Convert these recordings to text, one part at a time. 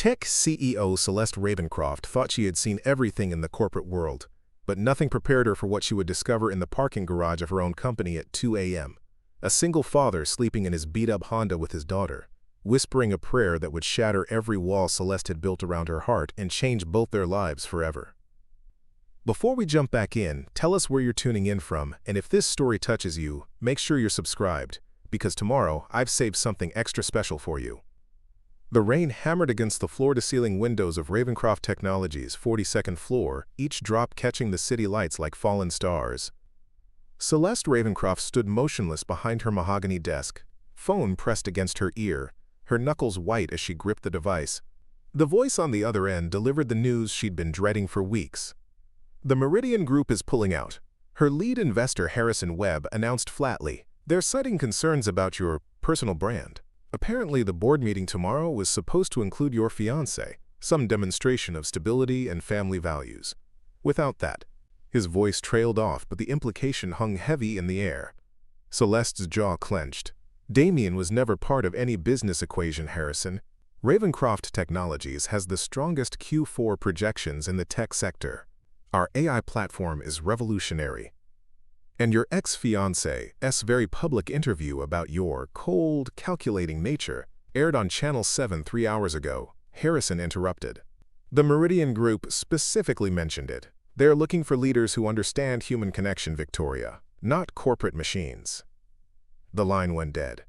Tech CEO Celeste Ravencroft thought she had seen everything in the corporate world, but nothing prepared her for what she would discover in the parking garage of her own company at 2 a.m. A single father sleeping in his beat-up Honda with his daughter, whispering a prayer that would shatter every wall Celeste had built around her heart and change both their lives forever. Before we jump back in, tell us where you're tuning in from, and if this story touches you, make sure you're subscribed, because tomorrow I've saved something extra special for you. The rain hammered against the floor-to-ceiling windows of Ravencroft Technologies' 42nd floor, each drop catching the city lights like fallen stars. Celeste Ravencroft stood motionless behind her mahogany desk, phone pressed against her ear, her knuckles white as she gripped the device. The voice on the other end delivered the news she'd been dreading for weeks. The Meridian Group is pulling out. Her lead investor, Harrison Webb, announced flatly, "They're citing concerns about your personal brand. Apparently, the board meeting tomorrow was supposed to include your fiancé, some demonstration of stability and family values. Without that." His voice trailed off, but the implication hung heavy in the air. Celeste's jaw clenched. Damien was never part of any business equation, Harrison. Ravencroft Technologies has the strongest Q4 projections in the tech sector. Our AI platform is revolutionary. And your ex-fiancé's very public interview about your cold, calculating nature aired on Channel 7 3 hours ago, Harrison interrupted. The Meridian Group specifically mentioned it. They're looking for leaders who understand human connection, Victoria, not corporate machines. The line went dead.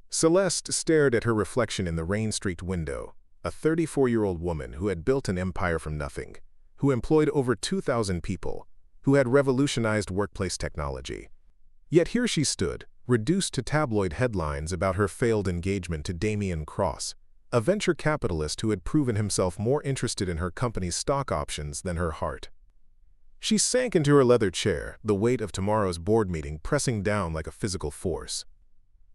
Celeste stared at her reflection in the rain-streaked window, a 34-year-old woman who had built an empire from nothing, who employed over 2,000 people, who had revolutionized workplace technology. Yet here she stood, reduced to tabloid headlines about her failed engagement to Damien Cross, a venture capitalist who had proven himself more interested in her company's stock options than her heart. She sank into her leather chair, the weight of tomorrow's board meeting pressing down like a physical force.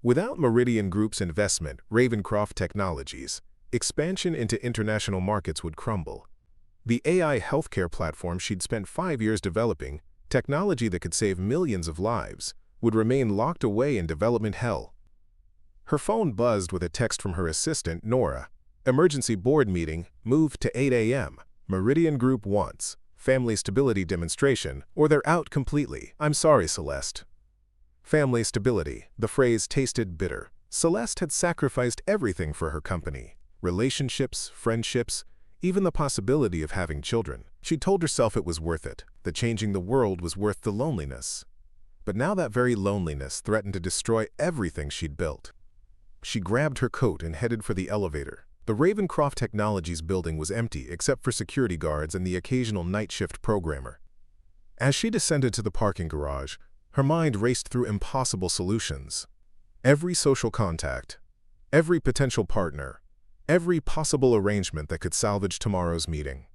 Without Meridian Group's investment, Ravencroft Technologies, expansion into international markets would crumble. The AI healthcare platform she'd spent 5 years developing, technology that could save millions of lives, would remain locked away in development hell. Her phone buzzed with a text from her assistant, Nora. "Emergency board meeting, moved to 8 a.m. Meridian Group wants family stability demonstration, or they're out completely. I'm sorry, Celeste." Family stability. The phrase tasted bitter. Celeste had sacrificed everything for her company. Relationships, friendships, even the possibility of having children. She told herself it was worth it, that changing the world was worth the loneliness. But now that very loneliness threatened to destroy everything she'd built. She grabbed her coat and headed for the elevator. The Ravencroft Technologies building was empty except for security guards and the occasional night shift programmer. As she descended to the parking garage, her mind raced through impossible solutions. Every social contact, every potential partner, every possible arrangement that could salvage tomorrow's meeting.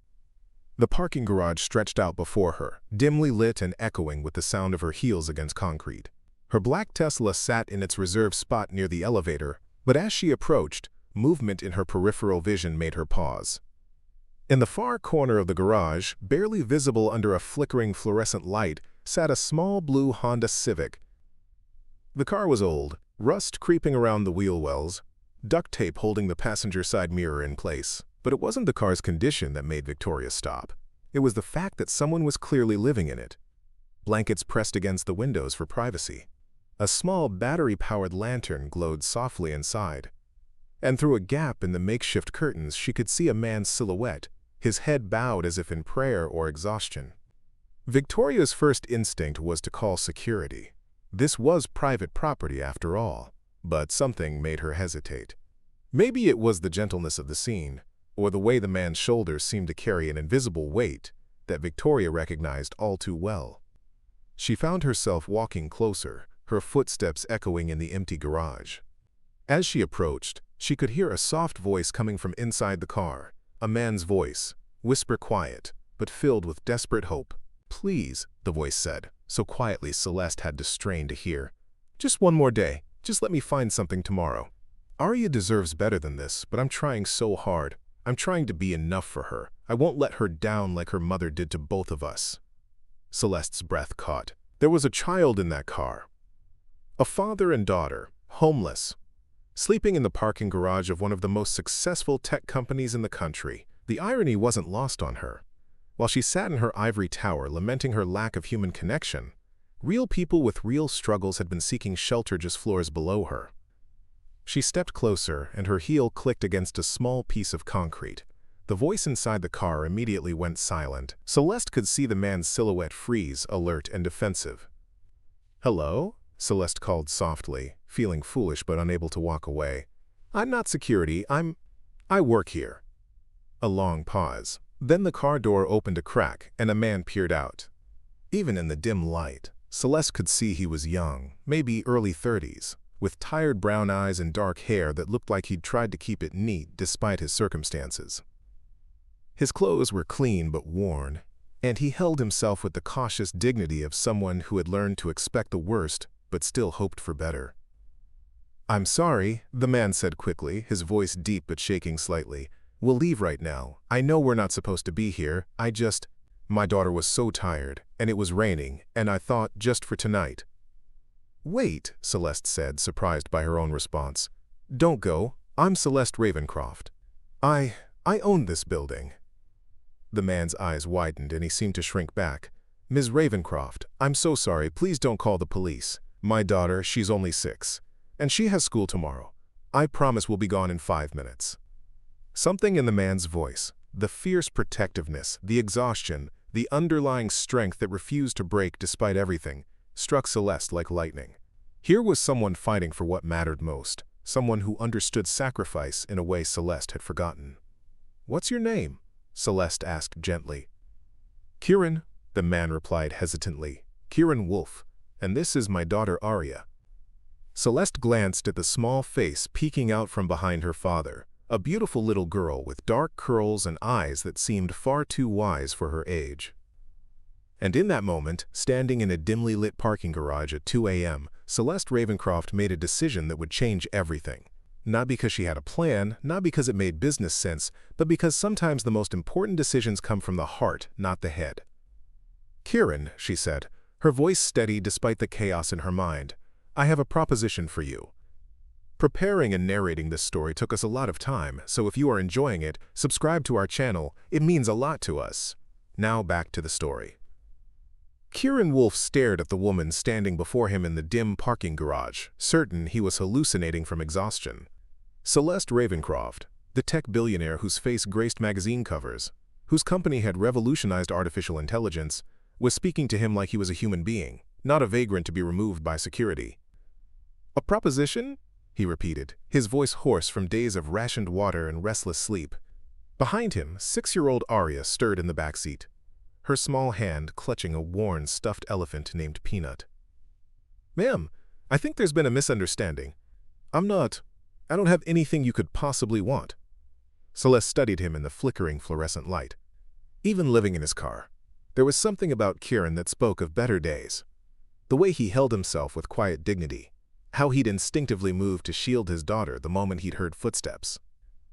The parking garage stretched out before her, dimly lit and echoing with the sound of her heels against concrete. Her black Tesla sat in its reserved spot near the elevator, but as she approached, movement in her peripheral vision made her pause. In the far corner of the garage, barely visible under a flickering fluorescent light, sat a small blue Honda Civic. The car was old, rust creeping around the wheel wells, duct tape holding the passenger side mirror in place. But it wasn't the car's condition that made Victoria stop. It was the fact that someone was clearly living in it. Blankets pressed against the windows for privacy. A small battery-powered lantern glowed softly inside. And through a gap in the makeshift curtains, she could see a man's silhouette, his head bowed as if in prayer or exhaustion. Victoria's first instinct was to call security. This was private property after all, but something made her hesitate. Maybe it was the gentleness of the scene, or the way the man's shoulders seemed to carry an invisible weight that Victoria recognized all too well. She found herself walking closer, her footsteps echoing in the empty garage. As she approached, she could hear a soft voice coming from inside the car, a man's voice, whisper quiet, but filled with desperate hope. "Please," the voice said, so quietly Celeste had to strain to hear. "Just one more day. Just let me find something tomorrow. Arya deserves better than this, but I'm trying so hard. I'm trying to be enough for her. I won't let her down like her mother did to both of us." Celeste's breath caught. There was a child in that car. A father and daughter, homeless. sleeping in the parking garage of one of the most successful tech companies in the country. The irony wasn't lost on her. While she sat in her ivory tower lamenting her lack of human connection, real people with real struggles had been seeking shelter just floors below her. She stepped closer, and her heel clicked against a small piece of concrete. The voice inside the car immediately went silent. Celeste could see the man's silhouette freeze, alert and defensive. "Hello?" Celeste called softly, feeling foolish but unable to walk away. "I'm not security, I work here." A long pause. Then the car door opened a crack, and a man peered out. Even in the dim light, Celeste could see he was young, maybe early 30s, with tired brown eyes and dark hair that looked like he'd tried to keep it neat despite his circumstances. His clothes were clean but worn, and he held himself with the cautious dignity of someone who had learned to expect the worst but still hoped for better. "I'm sorry," the man said quickly, his voice deep but shaking slightly. "We'll leave right now. I know we're not supposed to be here. My daughter was so tired, and it was raining, and I thought just for tonight." "Wait," Celeste said, surprised by her own response. "Don't go. I'm Celeste Ravencroft. I own this building." The man's eyes widened and he seemed to shrink back. "Ms. Ravencroft, I'm so sorry. Please don't call the police. My daughter, she's only 6, and she has school tomorrow. I promise we'll be gone in 5 minutes." Something in the man's voice, the fierce protectiveness, the exhaustion, the underlying strength that refused to break despite everything, struck Celeste like lightning. Here was someone fighting for what mattered most, someone who understood sacrifice in a way Celeste had forgotten. "What's your name?" Celeste asked gently. "Kieran," the man replied hesitantly. "Kieran Wolf, and this is my daughter Arya." Celeste glanced at the small face peeking out from behind her father, a beautiful little girl with dark curls and eyes that seemed far too wise for her age. And in that moment, standing in a dimly lit parking garage at 2 a.m., Celeste Ravencroft made a decision that would change everything. Not because she had a plan, not because it made business sense, but because sometimes the most important decisions come from the heart, not the head. "Kieran," she said, her voice steady despite the chaos in her mind, "I have a proposition for you." Preparing and narrating this story took us a lot of time, so if you are enjoying it, subscribe to our channel. It means a lot to us. Now back to the story. Kieran Wolf stared at the woman standing before him in the dim parking garage, certain he was hallucinating from exhaustion. Celeste Ravencroft, the tech billionaire whose face graced magazine covers, whose company had revolutionized artificial intelligence, was speaking to him like he was a human being, not a vagrant to be removed by security. "A proposition?" he repeated, his voice hoarse from days of rationed water and restless sleep. Behind him, 6-year-old Arya stirred in the back seat, her small hand clutching a worn, stuffed elephant named Peanut. "Ma'am, I think there's been a misunderstanding. I don't have anything you could possibly want." Celeste studied him in the flickering fluorescent light. Even living in his car, there was something about Kieran that spoke of better days. The way he held himself with quiet dignity, how he'd instinctively moved to shield his daughter the moment he'd heard footsteps.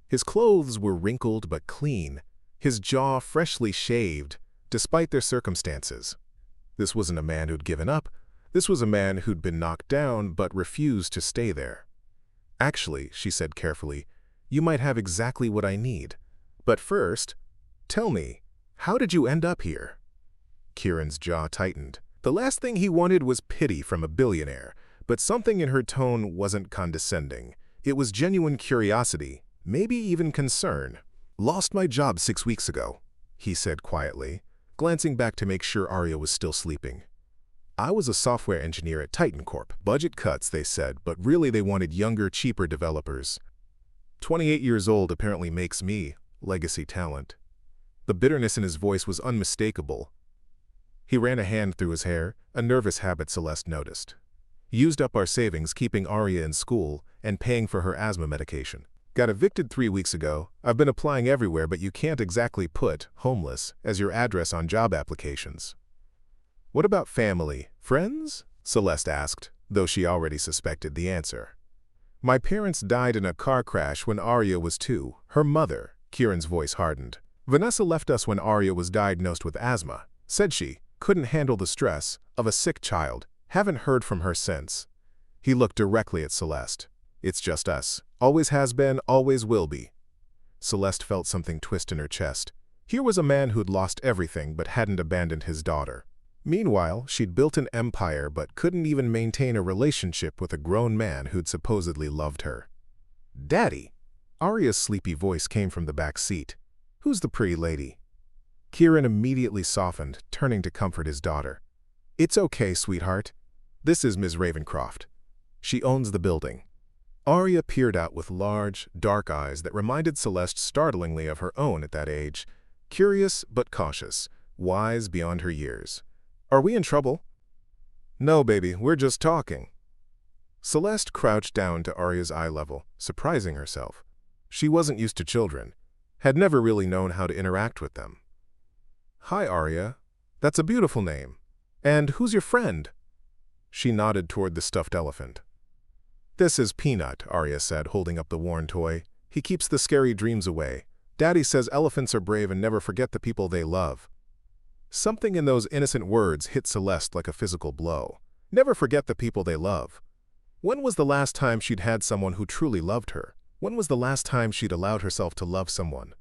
His clothes were wrinkled but clean, his jaw freshly shaved, despite their circumstances. This wasn't a man who'd given up. This was a man who'd been knocked down but refused to stay there. "Actually," she said carefully, "you might have exactly what I need. But first, tell me, how did you end up here?" Kieran's jaw tightened. The last thing he wanted was pity from a billionaire, but something in her tone wasn't condescending. It was genuine curiosity, maybe even concern. "Lost my job 6 weeks ago," he said quietly, glancing back to make sure Arya was still sleeping. "I was a software engineer at Titan Corp. Budget cuts, they said, but really they wanted younger, cheaper developers. 28 years old apparently makes me legacy talent." The bitterness in his voice was unmistakable. He ran a hand through his hair, a nervous habit Celeste noticed. "Used up our savings keeping Arya in school and paying for her asthma medication. Got evicted 3 weeks ago. I've been applying everywhere, but you can't exactly put homeless as your address on job applications." "What about family? Friends?" Celeste asked, though she already suspected the answer. "My parents died in a car crash when Arya was 2. Her mother," Kieran's voice hardened. "Vanessa left us when Arya was diagnosed with asthma. Said she couldn't handle the stress of a sick child. Haven't heard from her since." He looked directly at Celeste. It's just us. Always has been, always will be. Celeste felt something twist in her chest. Here was a man who'd lost everything but hadn't abandoned his daughter. Meanwhile, she'd built an empire but couldn't even maintain a relationship with a grown man who'd supposedly loved her. "Daddy!" Arya's sleepy voice came from the back seat. "Who's the pretty lady?" Kieran immediately softened, turning to comfort his daughter. "It's okay, sweetheart. This is Ms. Ravencroft. She owns the building." Arya peered out with large, dark eyes that reminded Celeste startlingly of her own at that age. Curious but cautious, wise beyond her years. "Are we in trouble?" "No, baby, we're just talking." Celeste crouched down to Arya's eye level, surprising herself. She wasn't used to children, had never really known how to interact with them. "Hi, Arya. That's a beautiful name. And who's your friend?" She nodded toward the stuffed elephant. "This is Peanut," Arya said, holding up the worn toy. "He keeps the scary dreams away. Daddy says elephants are brave and never forget the people they love." Something in those innocent words hit Celeste like a physical blow. Never forget the people they love. When was the last time she'd had someone who truly loved her? When was the last time she'd allowed herself to love someone?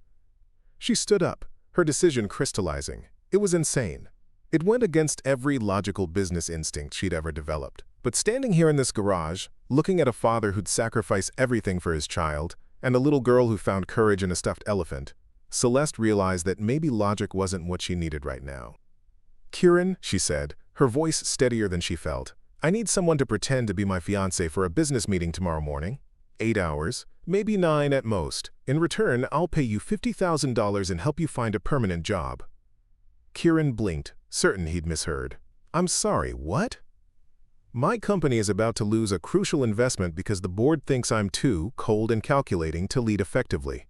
She stood up, her decision crystallizing. It was insane. It went against every logical business instinct she'd ever developed. But standing here in this garage, looking at a father who'd sacrifice everything for his child, and a little girl who found courage in a stuffed elephant, Celeste realized that maybe logic wasn't what she needed right now. "Kieran," she said, her voice steadier than she felt, "I need someone to pretend to be my fiancé for a business meeting tomorrow morning. 8 hours, maybe 9 at most. In return, I'll pay you $50,000 and help you find a permanent job." Kieran blinked, certain he'd misheard. "I'm sorry, what?" "My company is about to lose a crucial investment because the board thinks I'm too cold and calculating to lead effectively.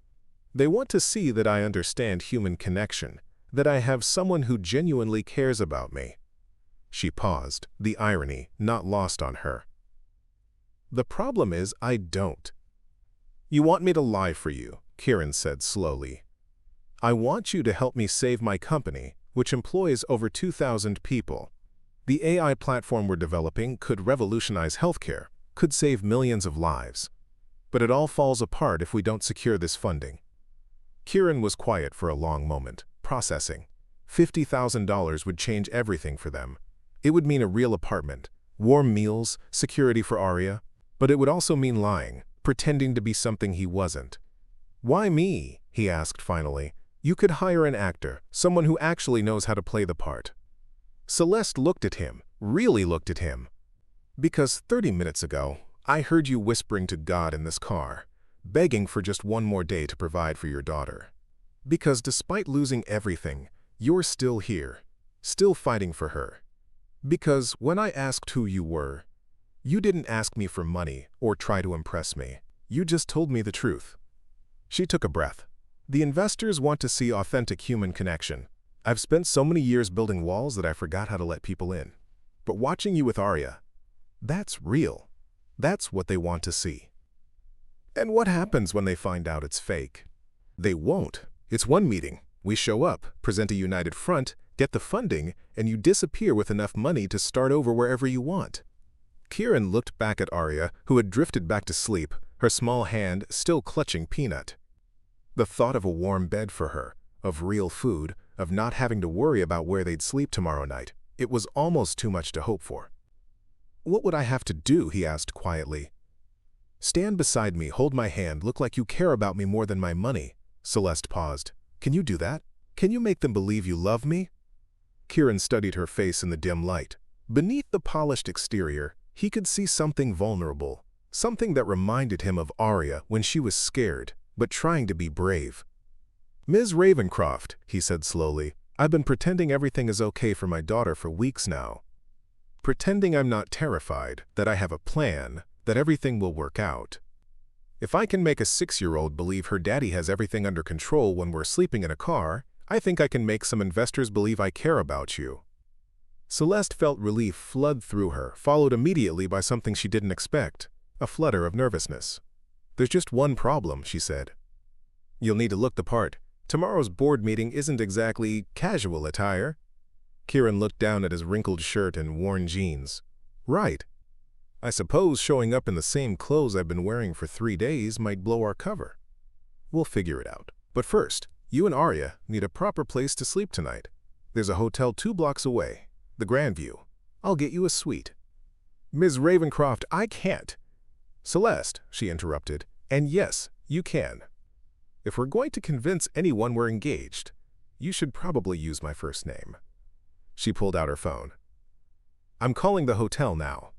They want to see that I understand human connection, that I have someone who genuinely cares about me." She paused, the irony not lost on her. "The problem is I don't." "You want me to lie for you," Kieran said slowly. "I want you to help me save my company, which employs over 2,000 people. The AI platform we're developing could revolutionize healthcare, could save millions of lives. But it all falls apart if we don't secure this funding." Kieran was quiet for a long moment, processing. $50,000 would change everything for them. It would mean a real apartment, warm meals, security for Arya, but it would also mean lying, pretending to be something he wasn't. "Why me?" he asked finally. "You could hire an actor, someone who actually knows how to play the part." Celeste looked at him, really looked at him. "Because 30 minutes ago, I heard you whispering to God in this car, begging for just one more day to provide for your daughter. Because despite losing everything, you're still here, still fighting for her. Because when I asked who you were, you didn't ask me for money or try to impress me. You just told me the truth." She took a breath. "The investors want to see authentic human connection. I've spent so many years building walls that I forgot how to let people in. But watching you with Arya, that's real. That's what they want to see." "And what happens when they find out it's fake?" "They won't. It's one meeting. We show up, present a united front, get the funding, and you disappear with enough money to start over wherever you want." Kieran looked back at Arya, who had drifted back to sleep, her small hand still clutching Peanut. The thought of a warm bed for her, of real food, of not having to worry about where they'd sleep tomorrow night, it was almost too much to hope for. "What would I have to do?" he asked quietly. "Stand beside me, hold my hand, look like you care about me more than my money." Celeste paused. "Can you do that? Can you make them believe you love me?" Kieran studied her face in the dim light. Beneath the polished exterior, he could see something vulnerable, something that reminded him of Arya when she was scared, but trying to be brave. "Ms. Ravencroft," he said slowly, "I've been pretending everything is okay for my daughter for weeks now. Pretending I'm not terrified, that I have a plan, that everything will work out. If I can make a 6-year-old believe her daddy has everything under control when we're sleeping in a car, I think I can make some investors believe I care about you." Celeste felt relief flood through her, followed immediately by something she didn't expect, a flutter of nervousness. "There's just one problem," she said. "You'll need to look the part. Tomorrow's board meeting isn't exactly casual attire." Kieran looked down at his wrinkled shirt and worn jeans. "Right. I suppose showing up in the same clothes I've been wearing for 3 days might blow our cover. We'll figure it out. But first, you and Arya need a proper place to sleep tonight. There's a hotel 2 blocks away, the Grandview. I'll get you a suite. Ms. Ravencroft, I can't. Celeste, she interrupted, and yes, you can. If we're going to convince anyone we're engaged, you should probably use my first name. She pulled out her phone. I'm calling the hotel now.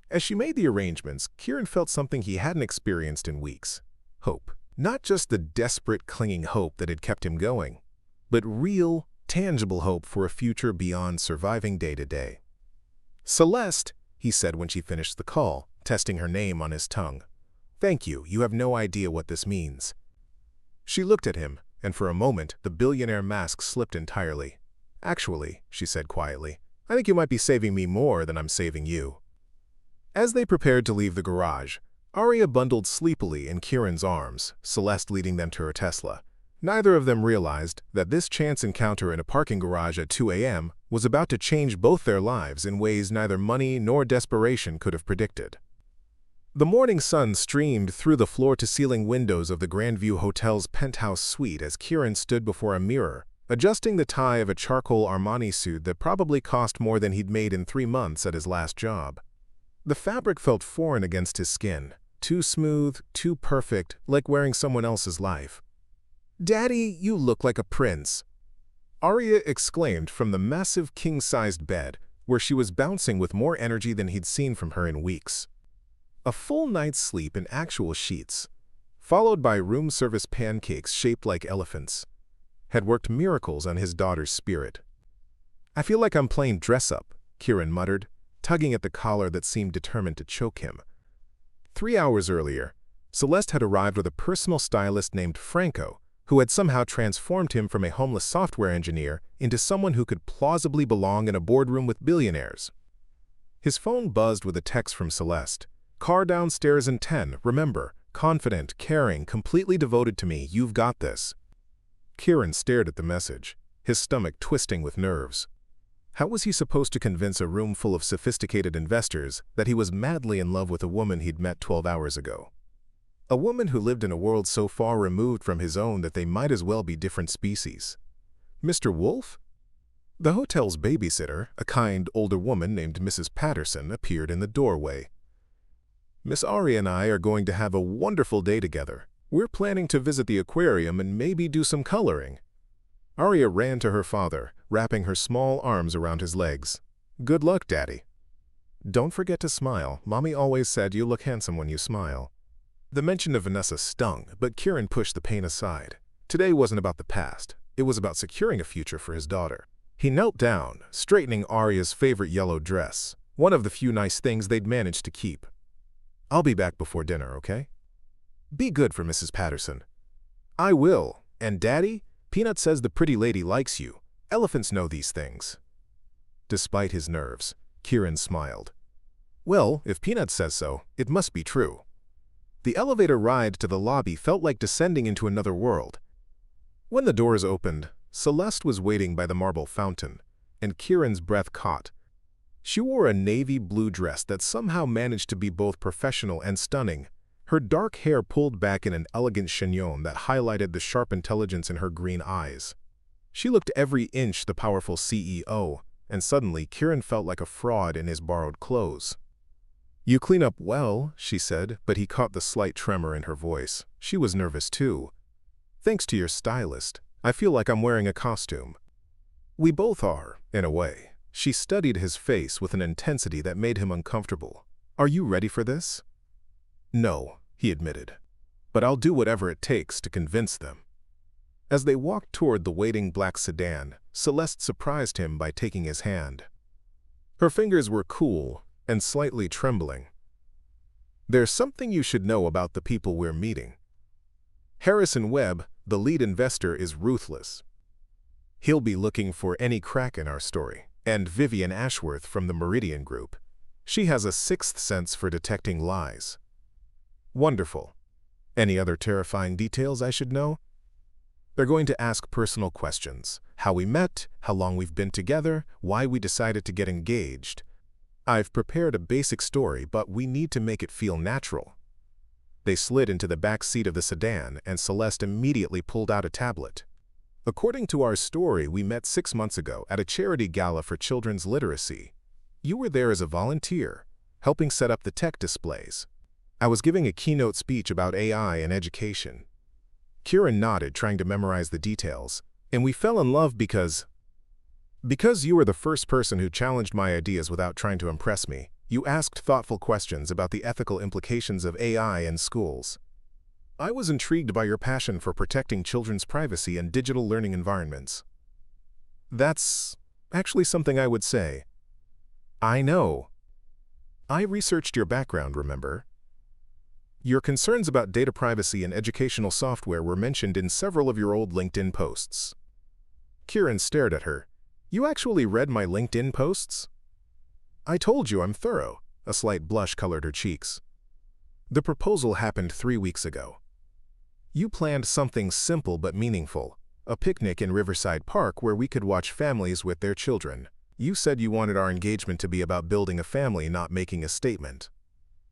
As she made the arrangements, Kieran felt something he hadn't experienced in weeks. Hope. Not just the desperate, clinging hope that had kept him going, but real, tangible hope for a future beyond surviving day to day. Celeste, he said when she finished the call, testing her name on his tongue. Thank you, you have no idea what this means. She looked at him, and for a moment the billionaire mask slipped entirely. Actually, she said quietly, I think you might be saving me more than I'm saving you. As they prepared to leave the garage, Arya bundled sleepily in Kieran's arms, Celeste leading them to her Tesla. Neither of them realized that this chance encounter in a parking garage at 2 a.m. was about to change both their lives in ways neither money nor desperation could have predicted. The morning sun streamed through the floor-to-ceiling windows of the Grandview Hotel's penthouse suite as Kieran stood before a mirror, adjusting the tie of a charcoal Armani suit that probably cost more than he'd made in 3 months at his last job. The fabric felt foreign against his skin, too smooth, too perfect, like wearing someone else's life. Daddy, you look like a prince, Arya exclaimed from the massive king-sized bed, where she was bouncing with more energy than he'd seen from her in weeks. A full night's sleep in actual sheets, followed by room service pancakes shaped like elephants, had worked miracles on his daughter's spirit. I feel like I'm playing dress-up, Kieran muttered, tugging at the collar that seemed determined to choke him. 3 hours earlier, Celeste had arrived with a personal stylist named Franco, who had somehow transformed him from a homeless software engineer into someone who could plausibly belong in a boardroom with billionaires. His phone buzzed with a text from Celeste. Car downstairs in 10, remember, confident, caring, completely devoted to me, you've got this. Kieran stared at the message, his stomach twisting with nerves. How was he supposed to convince a room full of sophisticated investors that he was madly in love with a woman he'd met 12 hours ago? A woman who lived in a world so far removed from his own that they might as well be different species. Mr. Wolf? The hotel's babysitter, a kind, older woman named Mrs. Patterson, appeared in the doorway. Miss Arya and I are going to have a wonderful day together. We're planning to visit the aquarium and maybe do some coloring. Arya ran to her father, wrapping her small arms around his legs. Good luck, Daddy. Don't forget to smile. Mommy always said you look handsome when you smile. The mention of Vanessa stung, but Kieran pushed the pain aside. Today wasn't about the past. It was about securing a future for his daughter. He knelt down, straightening Arya's favorite yellow dress, one of the few nice things they'd managed to keep. I'll be back before dinner, okay? Be good for Mrs. Patterson. I will. And Daddy, Peanut says the pretty lady likes you. Elephants know these things. Despite his nerves, Kieran smiled. Well, if Peanut says so, it must be true. The elevator ride to the lobby felt like descending into another world. When the doors opened, Celeste was waiting by the marble fountain, and Kieran's breath caught. She wore a navy blue dress that somehow managed to be both professional and stunning, her dark hair pulled back in an elegant chignon that highlighted the sharp intelligence in her green eyes. She looked every inch the powerful CEO, and suddenly Kieran felt like a fraud in his borrowed clothes. You clean up well, she said, but he caught the slight tremor in her voice. She was nervous too. Thanks to your stylist, I feel like I'm wearing a costume. We both are, in a way. She studied his face with an intensity that made him uncomfortable. Are you ready for this? No, he admitted. But I'll do whatever it takes to convince them. As they walked toward the waiting black sedan, Celeste surprised him by taking his hand. Her fingers were cool and slightly trembling. There's something you should know about the people we're meeting. Harrison Webb, the lead investor, is ruthless. He'll be looking for any crack in our story. And Vivian Ashworth from the Meridian Group. She has a sixth sense for detecting lies. Wonderful. Any other terrifying details I should know? They're going to ask personal questions. How we met, how long we've been together, why we decided to get engaged. I've prepared a basic story, but we need to make it feel natural. They slid into the back seat of the sedan, and Celeste immediately pulled out a tablet. According to our story, we met 6 months ago at a charity gala for children's literacy. You were there as a volunteer, helping set up the tech displays. I was giving a keynote speech about AI and education. Kieran nodded, trying to memorize the details, and we fell in love because you were the first person who challenged my ideas without trying to impress me. You asked thoughtful questions about the ethical implications of AI in schools. I was intrigued by your passion for protecting children's privacy in digital learning environments. That's actually something I would say. I know. I researched your background, remember? Your concerns about data privacy and educational software were mentioned in several of your old LinkedIn posts. Kieran stared at her. You actually read my LinkedIn posts? I told you I'm thorough. A slight blush colored her cheeks. The proposal happened 3 weeks ago. You planned something simple but meaningful, a picnic in Riverside Park where we could watch families with their children. You said you wanted our engagement to be about building a family, not making a statement.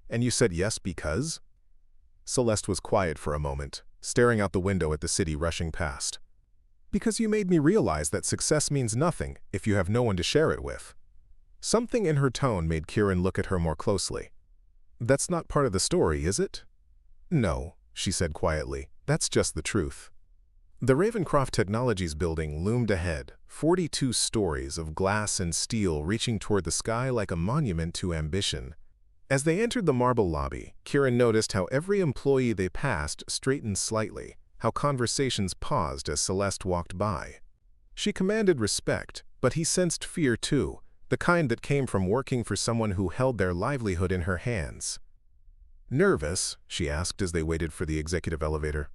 And you said yes because? Celeste was quiet for a moment, staring out the window at the city rushing past. Because you made me realize that success means nothing if you have no one to share it with. Something in her tone made Kieran look at her more closely. That's not part of the story, is it? No, she said quietly. That's just the truth. The Ravencroft Technologies building loomed ahead, 42 stories of glass and steel reaching toward the sky like a monument to ambition. As they entered the marble lobby, Kieran noticed how every employee they passed straightened slightly, how conversations paused as Celeste walked by. She commanded respect, but he sensed fear too, the kind that came from working for someone who held their livelihood in her hands. Nervous? She asked as they waited for the executive elevator.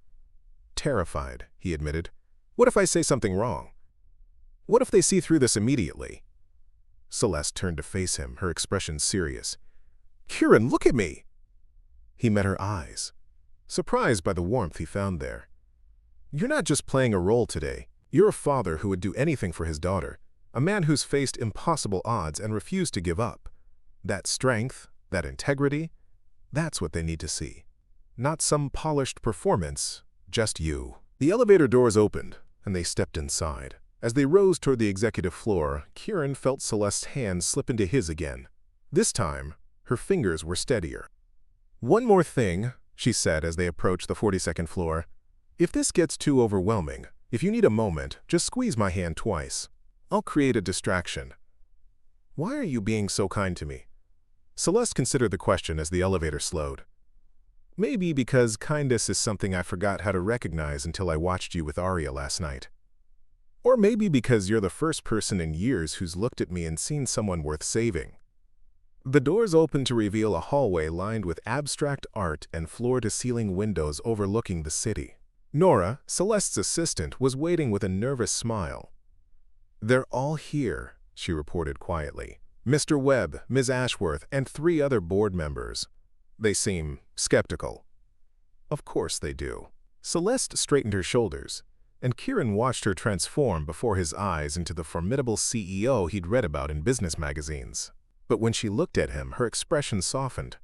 Terrified, he admitted. What if I say something wrong? What if they see through this immediately? Celeste turned to face him, her expression serious. Kieran, look at me! He met her eyes, surprised by the warmth he found there. You're not just playing a role today. You're a father who would do anything for his daughter, a man who's faced impossible odds and refused to give up. That strength, that integrity, that's what they need to see. Not some polished performance, just you. The elevator doors opened, and they stepped inside. As they rose toward the executive floor, Kieran felt Celeste's hand slip into his again. This time, her fingers were steadier. One more thing, she said as they approached the 42nd floor. If this gets too overwhelming, if you need a moment, just squeeze my hand twice. I'll create a distraction. Why are you being so kind to me? Celeste considered the question as the elevator slowed. Maybe because kindness is something I forgot how to recognize until I watched you with Arya last night. Or maybe because you're the first person in years who's looked at me and seen someone worth saving. The doors opened to reveal a hallway lined with abstract art and floor-to-ceiling windows overlooking the city. Nora, Celeste's assistant, was waiting with a nervous smile. They're all here, she reported quietly. Mr. Webb, Ms. Ashworth, and 3 other board members. They seem skeptical. Of course they do. Celeste straightened her shoulders, and Kieran watched her transform before his eyes into the formidable CEO he'd read about in business magazines. But when she looked at him, her expression softened.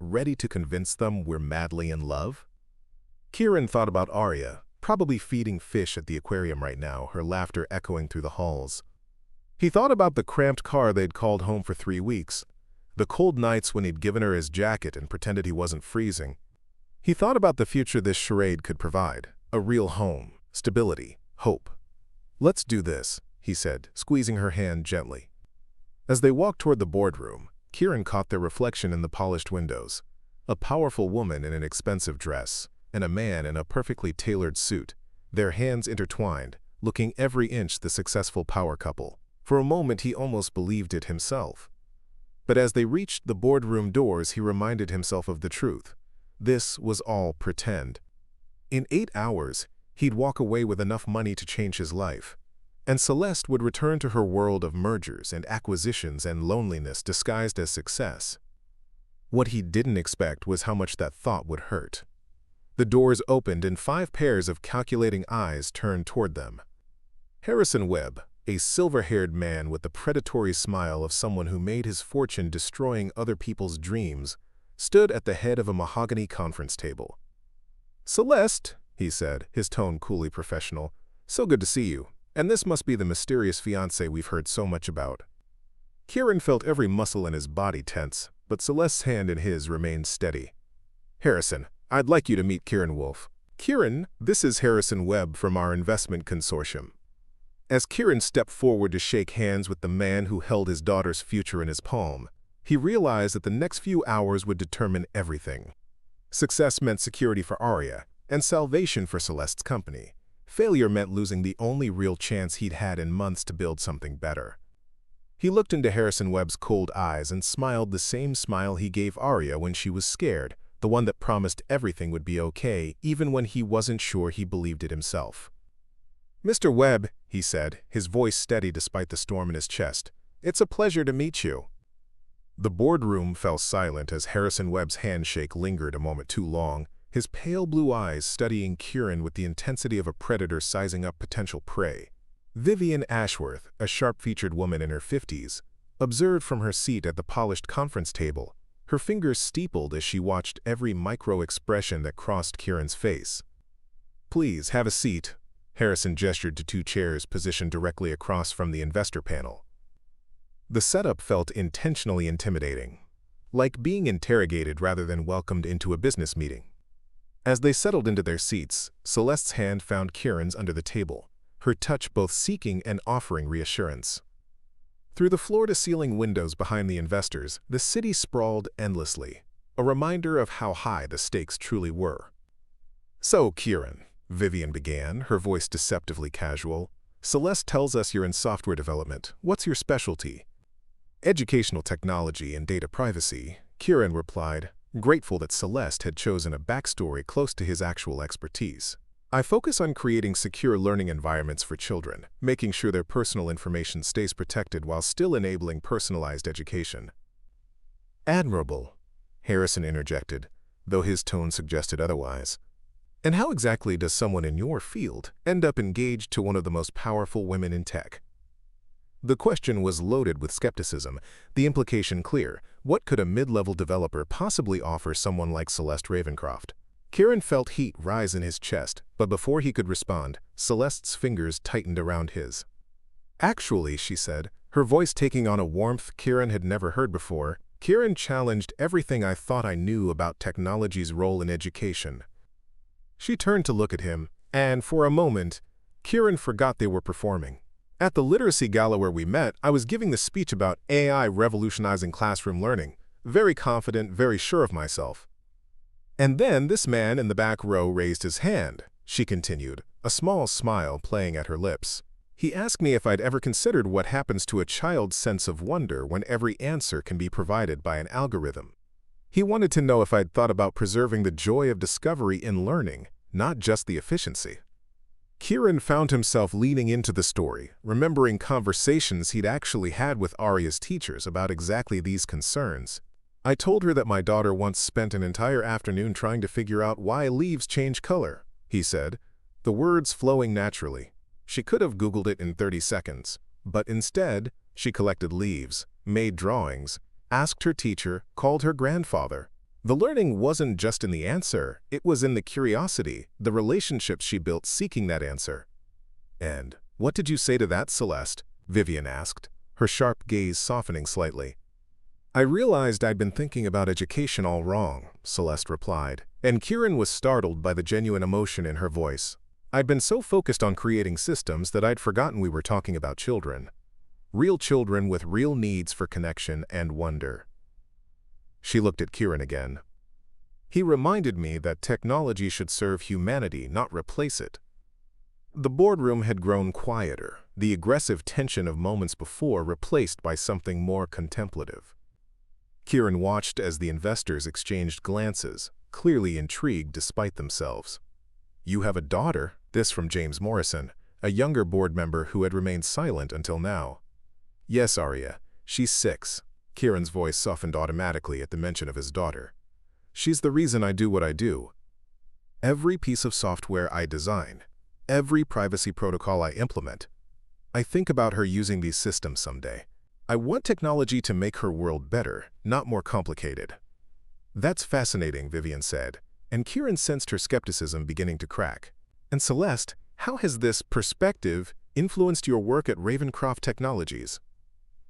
Ready to convince them we're madly in love? Kieran thought about Arya, probably feeding fish at the aquarium right now, her laughter echoing through the halls. He thought about the cramped car they'd called home for 3 weeks, the cold nights when he'd given her his jacket and pretended he wasn't freezing. He thought about the future this charade could provide, a real home, stability, hope. Let's do this, he said, squeezing her hand gently. As they walked toward the boardroom, Kieran caught their reflection in the polished windows. A powerful woman in an expensive dress, and a man in a perfectly tailored suit, their hands intertwined, looking every inch the successful power couple. For a moment he almost believed it himself. But as they reached the boardroom doors, he reminded himself of the truth. This was all pretend. In 8 hours, he'd walk away with enough money to change his life, and Celeste would return to her world of mergers and acquisitions and loneliness disguised as success. What he didn't expect was how much that thought would hurt. The doors opened and 5 pairs of calculating eyes turned toward them. Harrison Webb, a silver-haired man with the predatory smile of someone who made his fortune destroying other people's dreams, stood at the head of a mahogany conference table. "Celeste," he said, his tone coolly professional, "so good to see you, and this must be the mysterious fiancé we've heard so much about." Kieran felt every muscle in his body tense, but Celeste's hand in his remained steady. "Harrison, I'd like you to meet Kieran Wolf." "Kieran, this is Harrison Webb from our investment consortium." As Kieran stepped forward to shake hands with the man who held his daughter's future in his palm, he realized that the next few hours would determine everything. Success meant security for Arya, and salvation for Celeste's company. Failure meant losing the only real chance he'd had in months to build something better. He looked into Harrison Webb's cold eyes and smiled the same smile he gave Arya when she was scared, the one that promised everything would be okay, even when he wasn't sure he believed it himself. "Mr. Webb," he said, his voice steady despite the storm in his chest, "it's a pleasure to meet you." The boardroom fell silent as Harrison Webb's handshake lingered a moment too long, his pale blue eyes studying Kieran with the intensity of a predator sizing up potential prey. Vivian Ashworth, a sharp-featured woman in her 50s, observed from her seat at the polished conference table, her fingers steepled as she watched every micro-expression that crossed Kieran's face. "Please, have a seat." Harrison gestured to two chairs positioned directly across from the investor panel. The setup felt intentionally intimidating, like being interrogated rather than welcomed into a business meeting. As they settled into their seats, Celeste's hand found Kieran's under the table, her touch both seeking and offering reassurance. Through the floor-to-ceiling windows behind the investors, the city sprawled endlessly, a reminder of how high the stakes truly were. "So, Kieran," Vivian began, her voice deceptively casual, "Celeste tells us you're in software development. What's your specialty?" "Educational technology and data privacy," Kieran replied, grateful that Celeste had chosen a backstory close to his actual expertise. "I focus on creating secure learning environments for children, making sure their personal information stays protected while still enabling personalized education." "Admirable," Harrison interjected, though his tone suggested otherwise. "And how exactly does someone in your field end up engaged to one of the most powerful women in tech?" The question was loaded with skepticism, the implication clear. What could a mid-level developer possibly offer someone like Celeste Ravencroft? Kieran felt heat rise in his chest, but before he could respond, Celeste's fingers tightened around his. "Actually," she said, her voice taking on a warmth Kieran had never heard before, "Kieran challenged everything I thought I knew about technology's role in education." She turned to look at him, and for a moment, Kieran forgot they were performing. "At the literacy gala where we met, I was giving the speech about AI revolutionizing classroom learning, very confident, very sure of myself. And then this man in the back row raised his hand," she continued, a small smile playing at her lips. "He asked me if I'd ever considered what happens to a child's sense of wonder when every answer can be provided by an algorithm. He wanted to know if I'd thought about preserving the joy of discovery in learning, not just the efficiency." Kieran found himself leaning into the story, remembering conversations he'd actually had with Arya's teachers about exactly these concerns. "I told her that my daughter once spent an entire afternoon trying to figure out why leaves change color," he said, the words flowing naturally. She could have Googled it in 30 seconds, but instead, she collected leaves, made drawings, asked her teacher, called her grandfather. The learning wasn't just in the answer, it was in the curiosity, the relationships she built seeking that answer. "And what did you say to that, Celeste?" Vivian asked, her sharp gaze softening slightly. "I realized I'd been thinking about education all wrong," Celeste replied, and Kieran was startled by the genuine emotion in her voice. "I'd been so focused on creating systems that I'd forgotten we were talking about children. Real children with real needs for connection and wonder." She looked at Kieran again. "He reminded me that technology should serve humanity, not replace it." The boardroom had grown quieter, the aggressive tension of moments before replaced by something more contemplative. Kieran watched as the investors exchanged glances, clearly intrigued despite themselves. "You have a daughter," this from James Morrison, a younger board member who had remained silent until now. "Yes, Arya, she's 6. Kieran's voice softened automatically at the mention of his daughter. "She's the reason I do what I do. Every piece of software I design, every privacy protocol I implement, I think about her using these systems someday. I want technology to make her world better, not more complicated. That's fascinating, Vivian said, and Kieran sensed her skepticism beginning to crack. And Celeste, how has this perspective influenced your work at Ravencroft Technologies?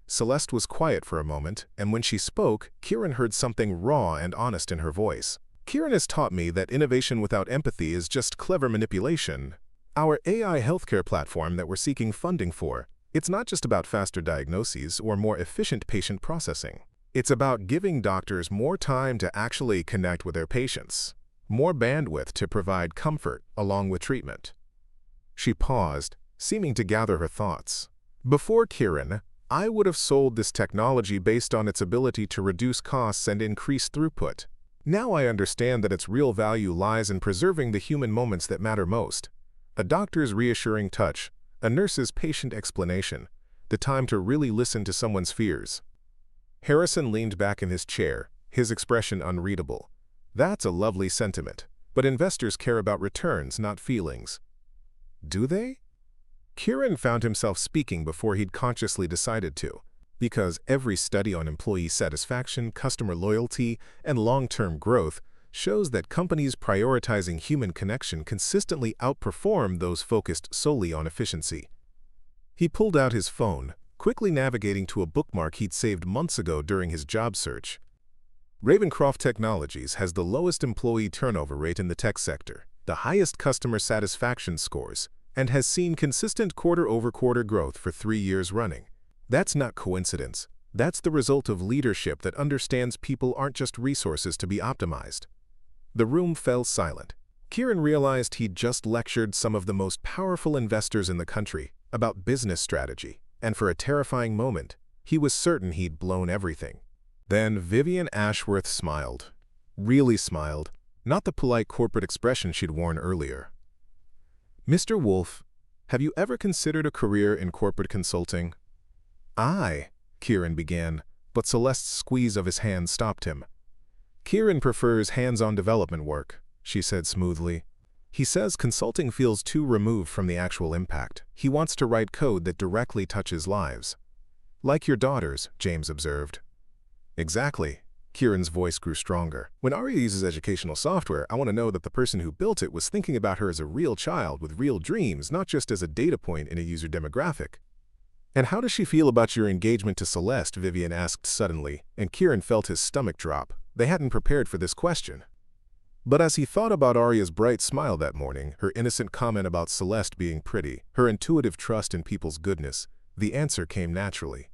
Celeste was quiet for a moment, and when she spoke, Kieran heard something raw and honest in her voice. Kieran has taught me that innovation without empathy is just clever manipulation. Our AI healthcare platform that we're seeking funding for, it's not just about faster diagnoses or more efficient patient processing. It's about giving doctors more time to actually connect with their patients, more bandwidth to provide comfort along with treatment. She paused, seeming to gather her thoughts. Before Kieran, I would have sold this technology based on its ability to reduce costs and increase throughput. Now I understand that its real value lies in preserving the human moments that matter most. A doctor's reassuring touch, a nurse's patient explanation, the time to really listen to someone's fears. Harrison leaned back in his chair, his expression unreadable. That's a lovely sentiment, but investors care about returns, not feelings. Do they? Kieran found himself speaking before he'd consciously decided to, because every study on employee satisfaction, customer loyalty, and long-term growth shows that companies prioritizing human connection consistently outperform those focused solely on efficiency. He pulled out his phone, quickly navigating to a bookmark he'd saved months ago during his job search. Ravencroft Technologies has the lowest employee turnover rate in the tech sector, the highest customer satisfaction scores, and has seen consistent quarter-over-quarter growth for 3 years running. That's not coincidence. That's the result of leadership that understands people aren't just resources to be optimized. The room fell silent. Kieran realized he'd just lectured some of the most powerful investors in the country about business strategy, and for a terrifying moment, he was certain he'd blown everything. Then Vivian Ashworth smiled. Really smiled, not the polite corporate expression she'd worn earlier. Mr. Wolf, have you ever considered a career in corporate consulting? Kieran began, but Celeste's squeeze of his hand stopped him. Kieran prefers hands-on development work, she said smoothly. He says consulting feels too removed from the actual impact. He wants to write code that directly touches lives. Like your daughters, James observed. Exactly. Kieran's voice grew stronger. When Arya uses educational software, I want to know that the person who built it was thinking about her as a real child with real dreams, not just as a data point in a user demographic. And how does she feel about your engagement to Celeste? Vivian asked suddenly, and Kieran felt his stomach drop. They hadn't prepared for this question. But as he thought about Arya's bright smile that morning, her innocent comment about Celeste being pretty, her intuitive trust in people's goodness, the answer came naturally.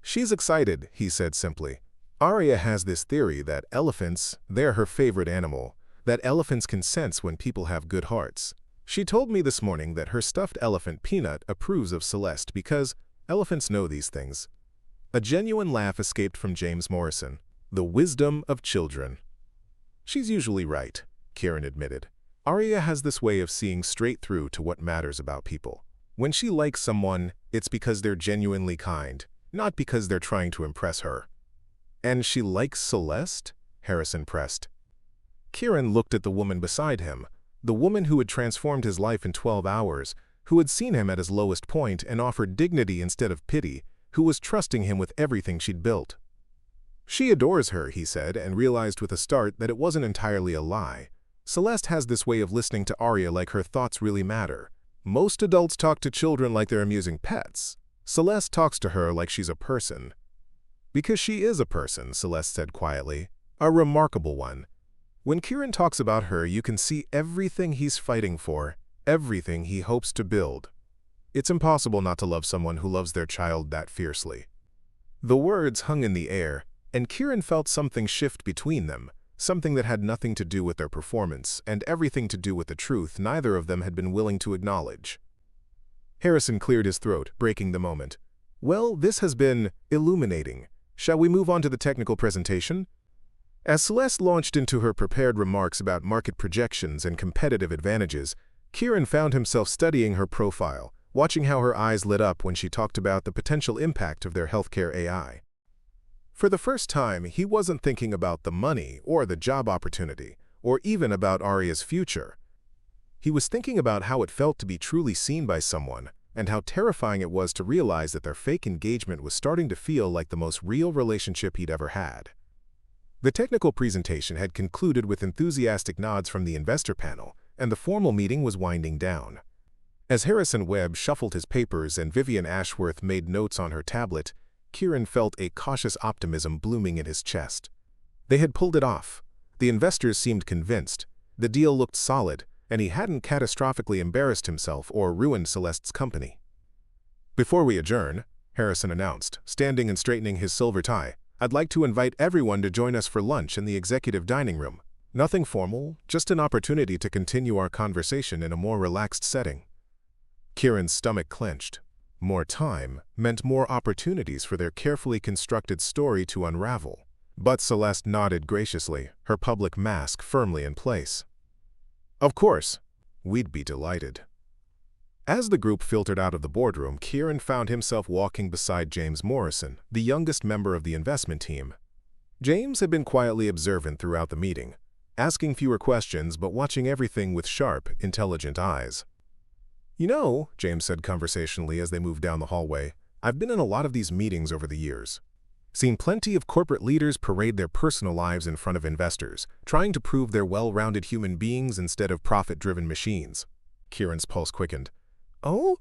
She's excited, he said simply. Arya has this theory that elephants, they're her favorite animal, that elephants can sense when people have good hearts. She told me this morning that her stuffed elephant Peanut approves of Celeste because elephants know these things. A genuine laugh escaped from James Morrison. The wisdom of children. She's usually right, Kieran admitted. Arya has this way of seeing straight through to what matters about people. When she likes someone, it's because they're genuinely kind, not because they're trying to impress her. And she likes Celeste? Harrison pressed. Kieran looked at the woman beside him, the woman who had transformed his life in 12 hours, who had seen him at his lowest point and offered dignity instead of pity, who was trusting him with everything she'd built. She adores her, he said, and realized with a start that it wasn't entirely a lie. Celeste has this way of listening to Arya like her thoughts really matter. Most adults talk to children like they're amusing pets. Celeste talks to her like she's a person. Because she is a person, Celeste said quietly, a remarkable one. When Kieran talks about her, you can see everything he's fighting for, everything he hopes to build. It's impossible not to love someone who loves their child that fiercely. The words hung in the air, and Kieran felt something shift between them, something that had nothing to do with their performance and everything to do with the truth neither of them had been willing to acknowledge. Harrison cleared his throat, breaking the moment. Well, this has been illuminating. Shall we move on to the technical presentation? As Celeste launched into her prepared remarks about market projections and competitive advantages, Kieran found himself studying her profile, watching how her eyes lit up when she talked about the potential impact of their healthcare AI. For the first time, he wasn't thinking about the money or the job opportunity, or even about Arya's future. He was thinking about how it felt to be truly seen by someone, and how terrifying it was to realize that their fake engagement was starting to feel like the most real relationship he'd ever had. The technical presentation had concluded with enthusiastic nods from the investor panel, and the formal meeting was winding down. As Harrison Webb shuffled his papers and Vivian Ashworth made notes on her tablet, Kieran felt a cautious optimism blooming in his chest. They had pulled it off. The investors seemed convinced. The deal looked solid, and he hadn't catastrophically embarrassed himself or ruined Celeste's company. "Before we adjourn," Harrison announced, standing and straightening his silver tie, "I'd like to invite everyone to join us for lunch in the executive dining room. Nothing formal, just an opportunity to continue our conversation in a more relaxed setting." Kieran's stomach clenched. More time meant more opportunities for their carefully constructed story to unravel. But Celeste nodded graciously, her public mask firmly in place. "Of course, we'd be delighted." As the group filtered out of the boardroom, Kieran found himself walking beside James Morrison, the youngest member of the investment team. James had been quietly observant throughout the meeting, asking fewer questions but watching everything with sharp, intelligent eyes. "You know," James said conversationally as they moved down the hallway, "I've been in a lot of these meetings over the years. Seen plenty of corporate leaders parade their personal lives in front of investors, trying to prove they're well-rounded human beings instead of profit-driven machines." Kieran's pulse quickened. "Oh?"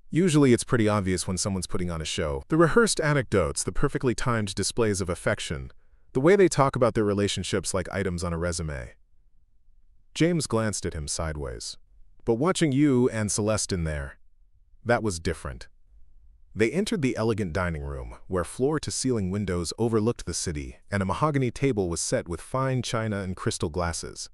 "Usually it's pretty obvious when someone's putting on a show. The rehearsed anecdotes, the perfectly timed displays of affection, the way they talk about their relationships like items on a resume." James glanced at him sideways. "But watching you and Celeste in there, that was different." They entered the elegant dining room, where floor-to-ceiling windows overlooked the city, and a mahogany table was set with fine china and crystal glasses.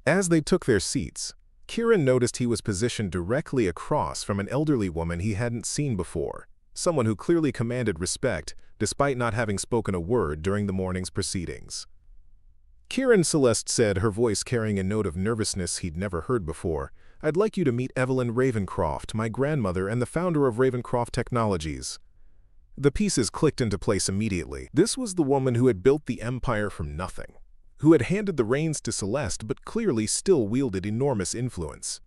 As they took their seats, Kieran noticed he was positioned directly across from an elderly woman he hadn't seen before, someone who clearly commanded respect, despite not having spoken a word during the morning's proceedings. "Kieran," Celeste said, her voice carrying a note of nervousness he'd never heard before, "I'd like you to meet Evelyn Ravencroft, my grandmother and the founder of Ravencroft Technologies." The pieces clicked into place immediately. This was the woman who had built the empire from nothing, who had handed the reins to Celeste but clearly still wielded enormous influence.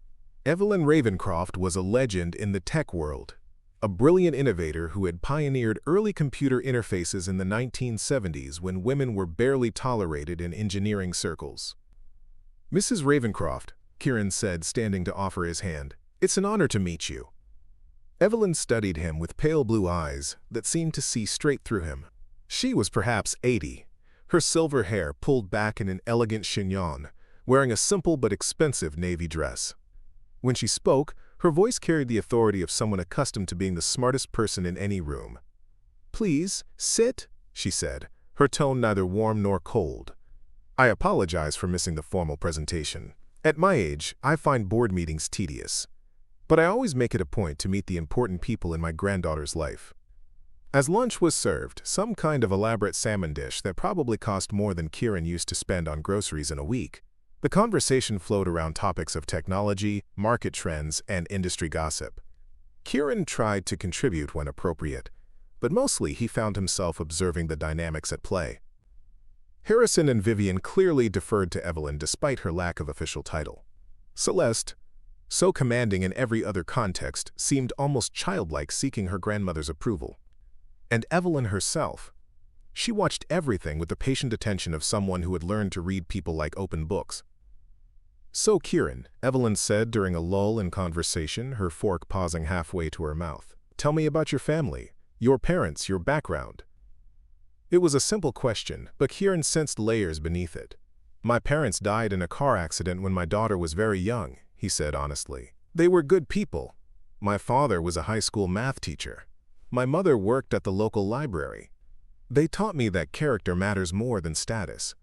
Evelyn Ravencroft was a legend in the tech world, a brilliant innovator who had pioneered early computer interfaces in the 1970s when women were barely tolerated in engineering circles. "Mrs. Ravencroft," Kieran said, standing to offer his hand, "it's an honor to meet you." Evelyn studied him with pale blue eyes that seemed to see straight through him. She was perhaps 80, her silver hair pulled back in an elegant chignon, wearing a simple but expensive navy dress. When she spoke, her voice carried the authority of someone accustomed to being the smartest person in any room. "Please, sit," she said, her tone neither warm nor cold. "I apologize for missing the formal presentation. At my age, I find board meetings tedious. But I always make it a point to meet the important people in my granddaughter's life." As lunch was served, some kind of elaborate salmon dish that probably cost more than Kieran used to spend on groceries in a week, the conversation flowed around topics of technology, market trends, and industry gossip. Kieran tried to contribute when appropriate, but mostly he found himself observing the dynamics at play. Harrison and Vivian clearly deferred to Evelyn despite her lack of official title. Celeste, so commanding in every other context, seemed almost childlike, seeking her grandmother's approval. And Evelyn herself, she watched everything with the patient attention of someone who had learned to read people like open books. "So Kieran," Evelyn said during a lull in conversation, her fork pausing halfway to her mouth, "tell me about your family, your parents, your background." It was a simple question, but Kieran sensed layers beneath it. "My parents died in a car accident when my daughter was very young," he said honestly. "They were good people. My father was a high school math teacher. My mother worked at the local library. They taught me that character matters more than status,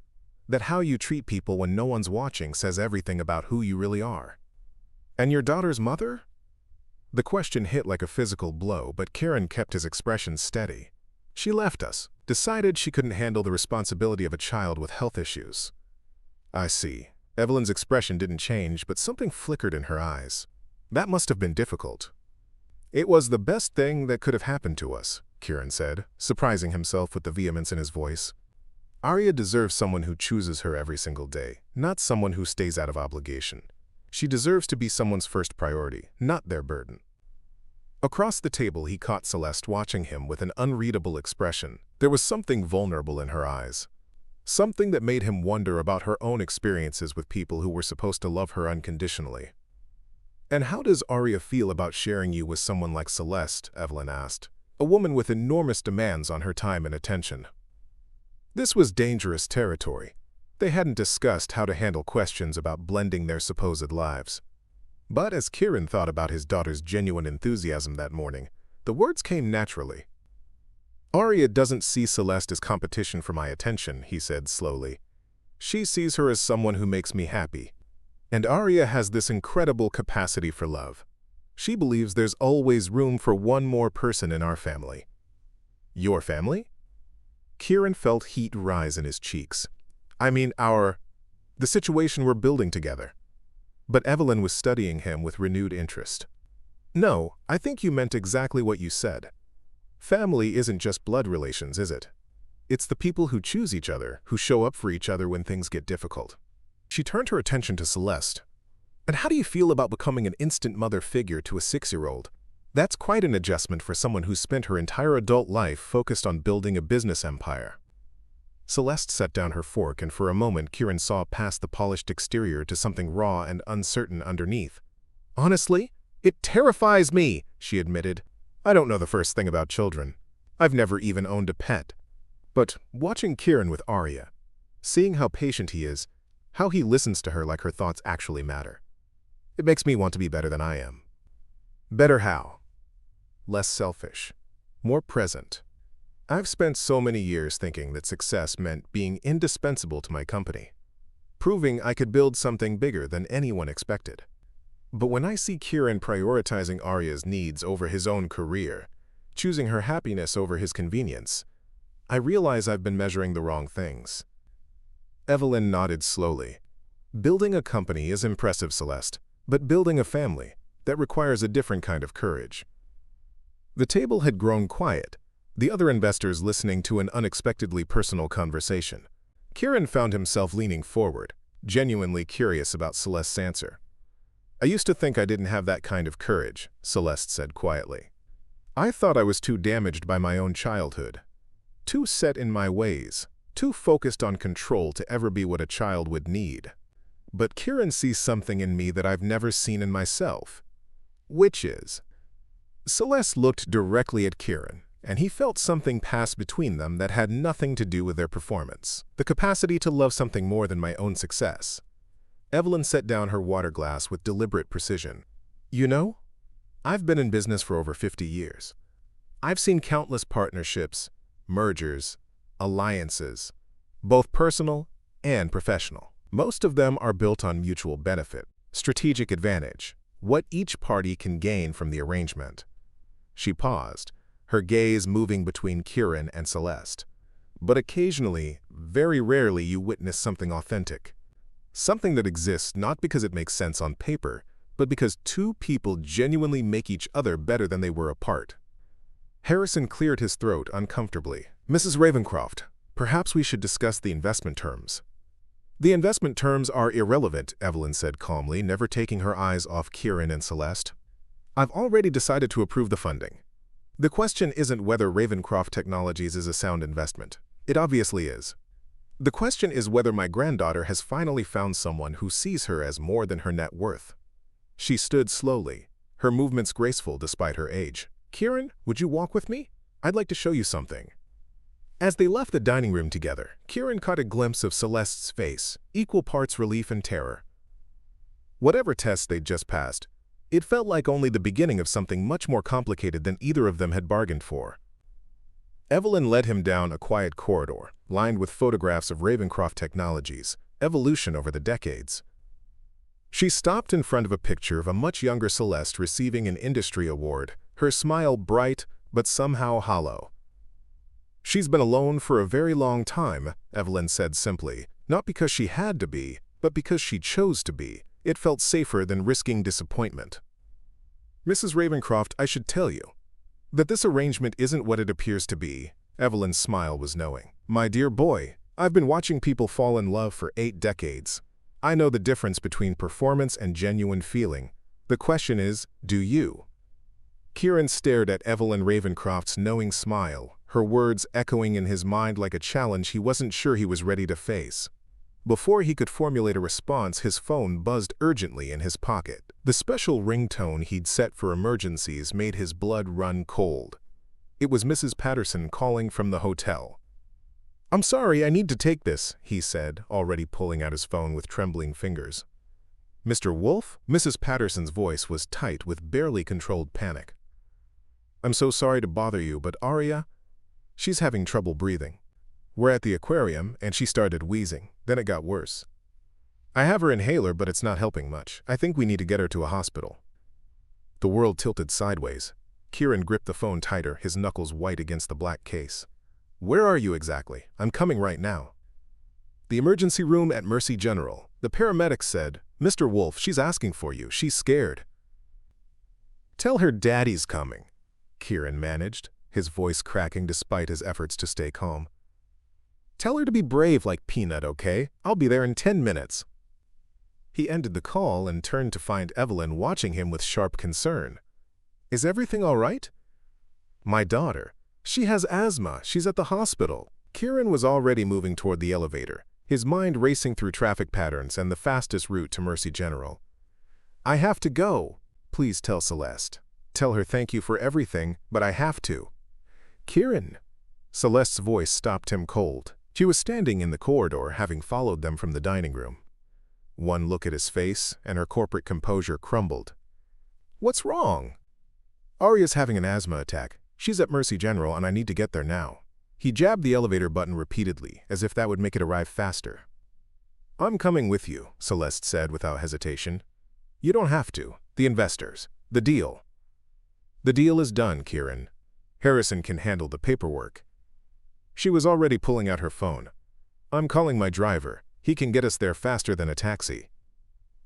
that how you treat people when no one's watching says everything about who you really are." "And your daughter's mother?" The question hit like a physical blow, but Kieran kept his expression steady. "She left us, decided she couldn't handle the responsibility of a child with health issues." "I see." Evelyn's expression didn't change, but something flickered in her eyes. "That must have been difficult." "It was the best thing that could have happened to us," Kieran said, surprising himself with the vehemence in his voice. "Arya deserves someone who chooses her every single day, not someone who stays out of obligation. She deserves to be someone's first priority, not their burden." Across the table, he caught Celeste watching him with an unreadable expression. There was something vulnerable in her eyes. Something that made him wonder about her own experiences with people who were supposed to love her unconditionally. "And how does Arya feel about sharing you with someone like Celeste?" Evelyn asked, a woman with enormous demands on her time and attention. This was dangerous territory. They hadn't discussed how to handle questions about blending their supposed lives. But as Kieran thought about his daughter's genuine enthusiasm that morning, the words came naturally. "Arya doesn't see Celeste as competition for my attention," he said slowly. "She sees her as someone who makes me happy. And Arya has this incredible capacity for love. She believes there's always room for one more person in our family." "Your family?" Kieran felt heat rise in his cheeks. "I mean the situation we're building together." But Evelyn was studying him with renewed interest. "No, I think you meant exactly what you said. Family isn't just blood relations, is it? It's the people who choose each other, who show up for each other when things get difficult." She turned her attention to Celeste. "And how do you feel about becoming an instant mother figure to a 6-year-old? That's quite an adjustment for someone who's spent her entire adult life focused on building a business empire." Celeste set down her fork, and for a moment Kieran saw past the polished exterior to something raw and uncertain underneath. "Honestly, it terrifies me," she admitted. "I don't know the first thing about children. I've never even owned a pet. But watching Kieran with Arya, seeing how patient he is, how he listens to her like her thoughts actually matter, it makes me want to be better than I am." "Better how?" "Less selfish. More present. I've spent so many years thinking that success meant being indispensable to my company, proving I could build something bigger than anyone expected. But when I see Kieran prioritizing Arya's needs over his own career, choosing her happiness over his convenience, I realize I've been measuring the wrong things." Evelyn nodded slowly. "Building a company is impressive, Celeste, but building a family, that requires a different kind of courage." The table had grown quiet, the other investors listening to an unexpectedly personal conversation. Kieran found himself leaning forward, genuinely curious about Celeste's answer. "I used to think I didn't have that kind of courage," Celeste said quietly. "I thought I was too damaged by my own childhood, too set in my ways, too focused on control to ever be what a child would need. But Kieran sees something in me that I've never seen in myself." "Which is?" Celeste looked directly at Kieran, and he felt something pass between them that had nothing to do with their performance. "The capacity to love something more than my own success." Evelyn set down her water glass with deliberate precision. "You know, I've been in business for over 50 years. I've seen countless partnerships, mergers, alliances, both personal and professional. Most of them are built on mutual benefit, strategic advantage, what each party can gain from the arrangement." She paused, her gaze moving between Kieran and Celeste. "But occasionally, very rarely, you witness something authentic. Something that exists not because it makes sense on paper, but because two people genuinely make each other better than they were apart." Harrison cleared his throat uncomfortably. "Mrs. Ravencroft, perhaps we should discuss the investment terms." "The investment terms are irrelevant," Evelyn said calmly, never taking her eyes off Kieran and Celeste. "I've already decided to approve the funding. The question isn't whether Ravencroft Technologies is a sound investment. It obviously is. The question is whether my granddaughter has finally found someone who sees her as more than her net worth." She stood slowly, her movements graceful despite her age. "Kieran, would you walk with me? I'd like to show you something." As they left the dining room together, Kieran caught a glimpse of Celeste's face, equal parts relief and terror. Whatever test they'd just passed, it felt like only the beginning of something much more complicated than either of them had bargained for. Evelyn led him down a quiet corridor, lined with photographs of Ravencroft Technologies' evolution over the decades. She stopped in front of a picture of a much younger Celeste receiving an industry award, her smile bright but somehow hollow. "She's been alone for a very long time," Evelyn said simply, not because she had to be, but because she chose to be. It felt safer than risking disappointment. "Mrs. Ravencroft, I should tell you that this arrangement isn't what it appears to be." Evelyn's smile was knowing. "My dear boy, I've been watching people fall in love for 8 decades. I know the difference between performance and genuine feeling. The question is, do you?" Kieran stared at Evelyn Ravencroft's knowing smile, her words echoing in his mind like a challenge he wasn't sure he was ready to face. Before he could formulate a response, his phone buzzed urgently in his pocket. The special ringtone he'd set for emergencies made his blood run cold. It was Mrs. Patterson calling from the hotel. "I'm sorry, I need to take this," he said, already pulling out his phone with trembling fingers. "Mr. Wolf?" Mrs. Patterson's voice was tight with barely controlled panic. "I'm so sorry to bother you, but Aria, she's having trouble breathing. We're at the aquarium, and she started wheezing. Then it got worse. I have her inhaler, but it's not helping much. I think we need to get her to a hospital." The world tilted sideways. Kieran gripped the phone tighter, his knuckles white against the black case. "Where are you exactly? I'm coming right now." "The emergency room at Mercy General. The paramedics said, 'Mr. Wolf, she's asking for you. She's scared.'" "Tell her Daddy's coming," Kieran managed, his voice cracking despite his efforts to stay calm. "Tell her to be brave like Peanut, okay? I'll be there in 10 minutes. He ended the call and turned to find Evelyn watching him with sharp concern. "Is everything all right?" "My daughter. She has asthma. She's at the hospital." Kieran was already moving toward the elevator, his mind racing through traffic patterns and the fastest route to Mercy General. "I have to go. Please tell Celeste. Tell her thank you for everything, but I have to." "Kieran." Celeste's voice stopped him cold. She was standing in the corridor, having followed them from the dining room. One look at his face, and her corporate composure crumbled. "What's wrong?" "Aria's having an asthma attack. She's at Mercy General, and I need to get there now." He jabbed the elevator button repeatedly, as if that would make it arrive faster. "I'm coming with you," Celeste said without hesitation. "You don't have to. The investors. The deal." "The deal is done, Kieran. Harrison can handle the paperwork." She was already pulling out her phone. "I'm calling my driver. He can get us there faster than a taxi."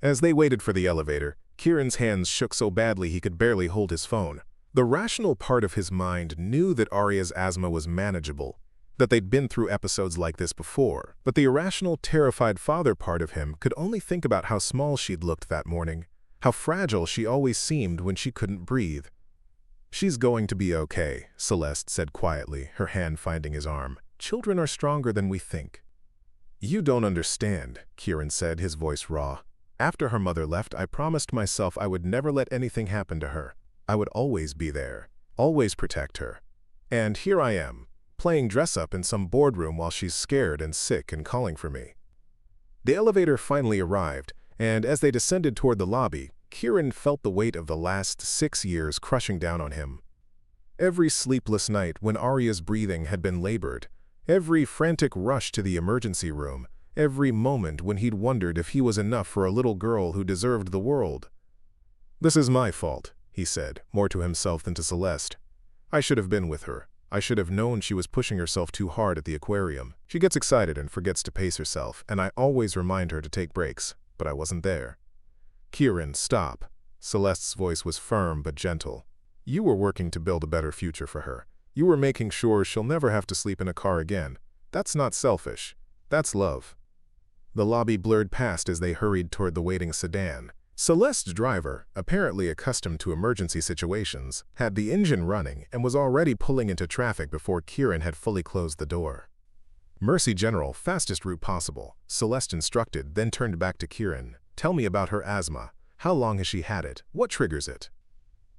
As they waited for the elevator, Kieran's hands shook so badly he could barely hold his phone. The rational part of his mind knew that Aria's asthma was manageable, that they'd been through episodes like this before, but the irrational, terrified father part of him could only think about how small she'd looked that morning, how fragile she always seemed when she couldn't breathe. "She's going to be okay," Celeste said quietly, her hand finding his arm. "Children are stronger than we think." "You don't understand," Kieran said, his voice raw. "After her mother left, I promised myself I would never let anything happen to her. I would always be there, always protect her. And here I am, playing dress-up in some boardroom while she's scared and sick and calling for me." The elevator finally arrived, and as they descended toward the lobby, Kieran felt the weight of the last 6 years crushing down on him. Every sleepless night when Aria's breathing had been labored, every frantic rush to the emergency room, every moment when he'd wondered if he was enough for a little girl who deserved the world. "This is my fault," he said, more to himself than to Celeste. "I should have been with her. I should have known she was pushing herself too hard at the aquarium. She gets excited and forgets to pace herself, and I always remind her to take breaks, but I wasn't there." "Kieran, stop." Celeste's voice was firm but gentle. "You were working to build a better future for her. You were making sure she'll never have to sleep in a car again. That's not selfish. That's love." The lobby blurred past as they hurried toward the waiting sedan. Celeste's driver, apparently accustomed to emergency situations, had the engine running and was already pulling into traffic before Kieran had fully closed the door. "Mercy General, fastest route possible," Celeste instructed, then turned back to Kieran. "Tell me about her asthma. How long has she had it? What triggers it?"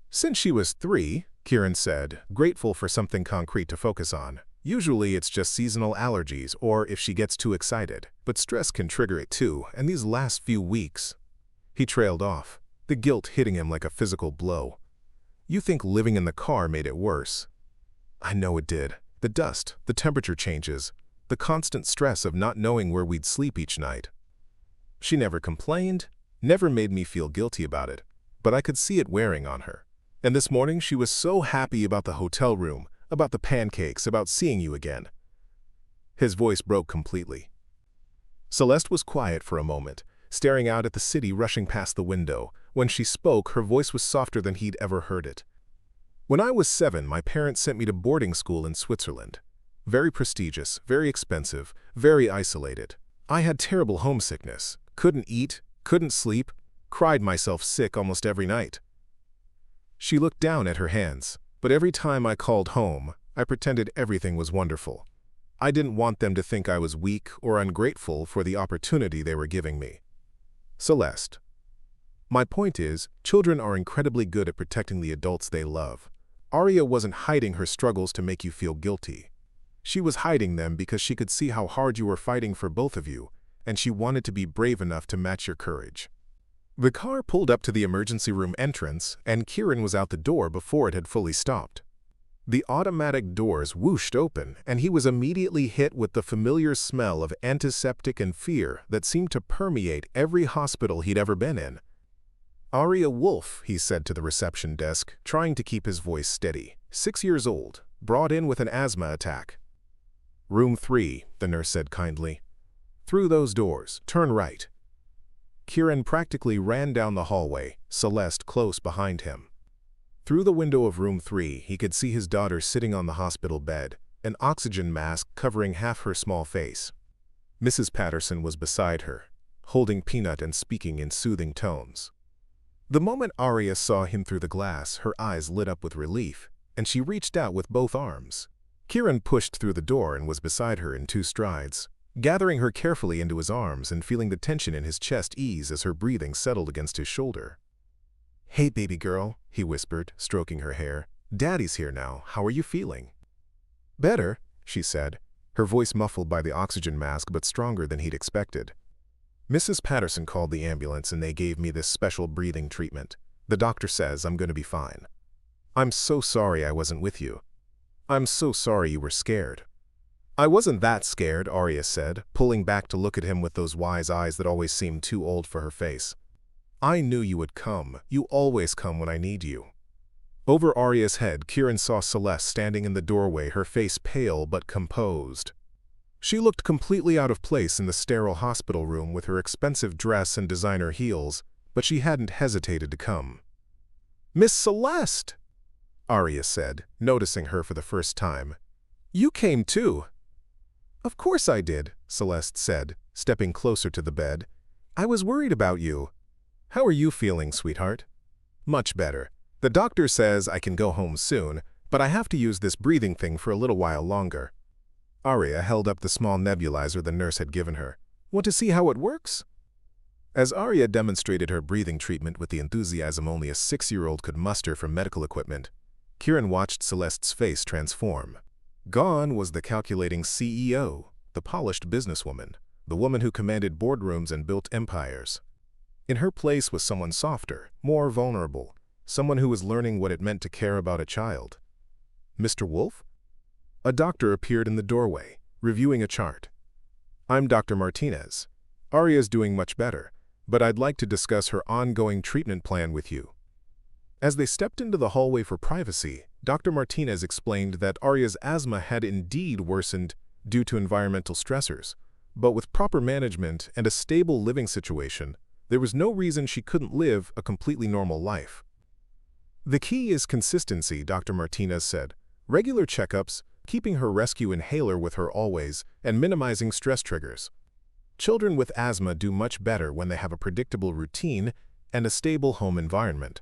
"Since she was 3, Kieran said, grateful for something concrete to focus on. "Usually it's just seasonal allergies or if she gets too excited, but stress can trigger it too, and these last few weeks..." He trailed off, the guilt hitting him like a physical blow. "You think living in the car made it worse?" "I know it did. The dust, the temperature changes, the constant stress of not knowing where we'd sleep each night. She never complained, never made me feel guilty about it, but I could see it wearing on her. And this morning she was so happy about the hotel room, about the pancakes, about seeing you again." His voice broke completely. Celeste was quiet for a moment, staring out at the city rushing past the window. When she spoke, her voice was softer than he'd ever heard it. "When I was 7, my parents sent me to boarding school in Switzerland. Very prestigious, very expensive, very isolated. I had terrible homesickness, couldn't eat, couldn't sleep, cried myself sick almost every night." She looked down at her hands. "But every time I called home, I pretended everything was wonderful. I didn't want them to think I was weak or ungrateful for the opportunity they were giving me." Celeste. My point is, children are incredibly good at protecting the adults they love. Arya wasn't hiding her struggles to make you feel guilty. She was hiding them because she could see how hard you were fighting for both of you, and she wanted to be brave enough to match your courage. The car pulled up to the emergency room entrance, and Kieran was out the door before it had fully stopped. The automatic doors whooshed open, and he was immediately hit with the familiar smell of antiseptic and fear that seemed to permeate every hospital he'd ever been in. "Arya Wolf," he said to the reception desk, trying to keep his voice steady. 6 years old, brought in with an asthma attack. "Room 3, the nurse said kindly. "Through those doors, turn right." Kieran practically ran down the hallway, Celeste close behind him. Through the window of room 3, he could see his daughter sitting on the hospital bed, an oxygen mask covering half her small face. Mrs. Patterson was beside her, holding Peanut and speaking in soothing tones. The moment Arya saw him through the glass, her eyes lit up with relief, and she reached out with both arms. Kieran pushed through the door and was beside her in 2 strides, gathering her carefully into his arms and feeling the tension in his chest ease as her breathing settled against his shoulder. "Hey, baby girl," he whispered, stroking her hair. "Daddy's here now. How are you feeling?" "Better," she said, her voice muffled by the oxygen mask but stronger than he'd expected. "Mrs. Patterson called the ambulance and they gave me this special breathing treatment. The doctor says I'm going to be fine. I'm so sorry I wasn't with you. I'm so sorry you were scared." "I wasn't that scared," Arya said, pulling back to look at him with those wise eyes that always seemed too old for her face. "I knew you would come. You always come when I need you." Over Arya's head, Kieran saw Celeste standing in the doorway, her face pale but composed. She looked completely out of place in the sterile hospital room with her expensive dress and designer heels, but she hadn't hesitated to come. "Miss Celeste!" Arya said, noticing her for the first time. "You came too." "Of course I did," Celeste said, stepping closer to the bed. "I was worried about you." "How are you feeling, sweetheart?" "Much better. The doctor says I can go home soon, but I have to use this breathing thing for a little while longer." Arya held up the small nebulizer the nurse had given her. "Want to see how it works?" As Arya demonstrated her breathing treatment with the enthusiasm only a 6-year-old could muster from medical equipment, Kieran watched Celeste's face transform. Gone was the calculating CEO, the polished businesswoman, the woman who commanded boardrooms and built empires. In her place was someone softer, more vulnerable, someone who was learning what it meant to care about a child. "Mr. Wolf?" A doctor appeared in the doorway, reviewing a chart. "I'm Dr. Martinez. Arya's doing much better, but I'd like to discuss her ongoing treatment plan with you." As they stepped into the hallway for privacy, Dr. Martinez explained that Arya's asthma had indeed worsened due to environmental stressors, but with proper management and a stable living situation, there was no reason she couldn't live a completely normal life. "The key is consistency," Dr. Martinez said. "Regular checkups, keeping her rescue inhaler with her always, and minimizing stress triggers. Children with asthma do much better when they have a predictable routine and a stable home environment."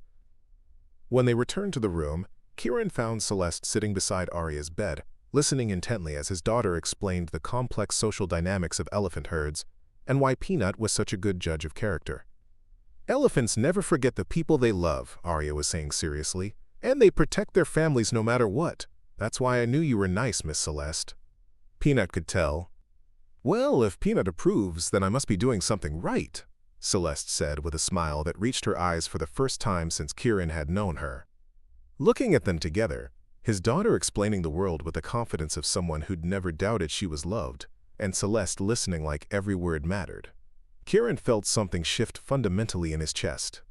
When they returned to the room, Kieran found Celeste sitting beside Arya's bed, listening intently as his daughter explained the complex social dynamics of elephant herds and why Peanut was such a good judge of character. "Elephants never forget the people they love," Arya was saying seriously, "and they protect their families no matter what. That's why I knew you were nice, Miss Celeste." Peanut could tell. "Well, if Peanut approves, then I must be doing something right," Celeste said with a smile that reached her eyes for the first time since Kieran had known her. Looking at them together, his daughter explaining the world with the confidence of someone who'd never doubted she was loved, and Celeste listening like every word mattered, Kieran felt something shift fundamentally in his chest.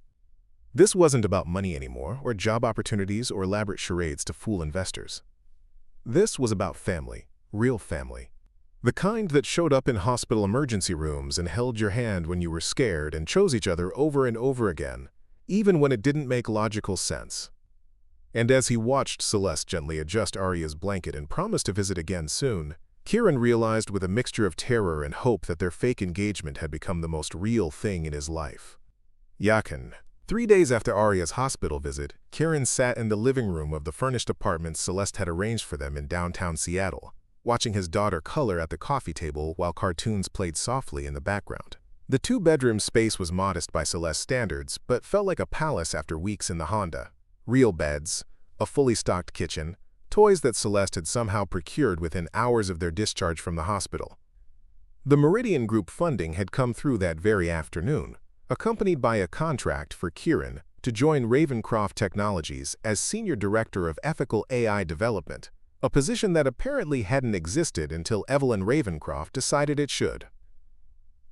This wasn't about money anymore, or job opportunities, or elaborate charades to fool investors. This was about family, real family. The kind that showed up in hospital emergency rooms and held your hand when you were scared and chose each other over and over again, even when it didn't make logical sense. And as he watched Celeste gently adjust Arya's blanket and promised to visit again soon, Kieran realized with a mixture of terror and hope that their fake engagement had become the most real thing in his life. "Yakin," 3 days after Arya's hospital visit, Kieran sat in the living room of the furnished apartment Celeste had arranged for them in downtown Seattle, watching his daughter color at the coffee table while cartoons played softly in the background. The two-bedroom space was modest by Celeste's standards, but felt like a palace after weeks in the Honda. Real beds, a fully stocked kitchen, toys that Celeste had somehow procured within hours of their discharge from the hospital. The Meridian Group funding had come through that very afternoon, accompanied by a contract for Kieran to join Ravencroft Technologies as Senior Director of Ethical AI Development, a position that apparently hadn't existed until Evelyn Ravencroft decided it should.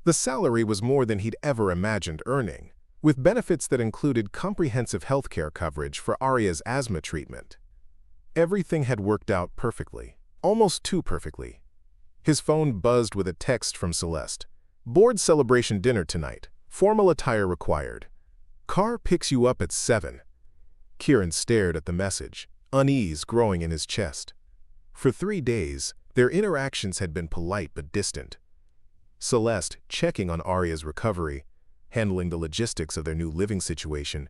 The salary was more than he'd ever imagined earning, with benefits that included comprehensive healthcare coverage for Arya's asthma treatment. Everything had worked out perfectly, almost too perfectly. His phone buzzed with a text from Celeste. "Board celebration dinner tonight. Formal attire required. Car picks you up at 7. Kieran stared at the message, unease growing in his chest. For 3 days, their interactions had been polite but distant. Celeste checking on Arya's recovery, handling the logistics of their new living situation,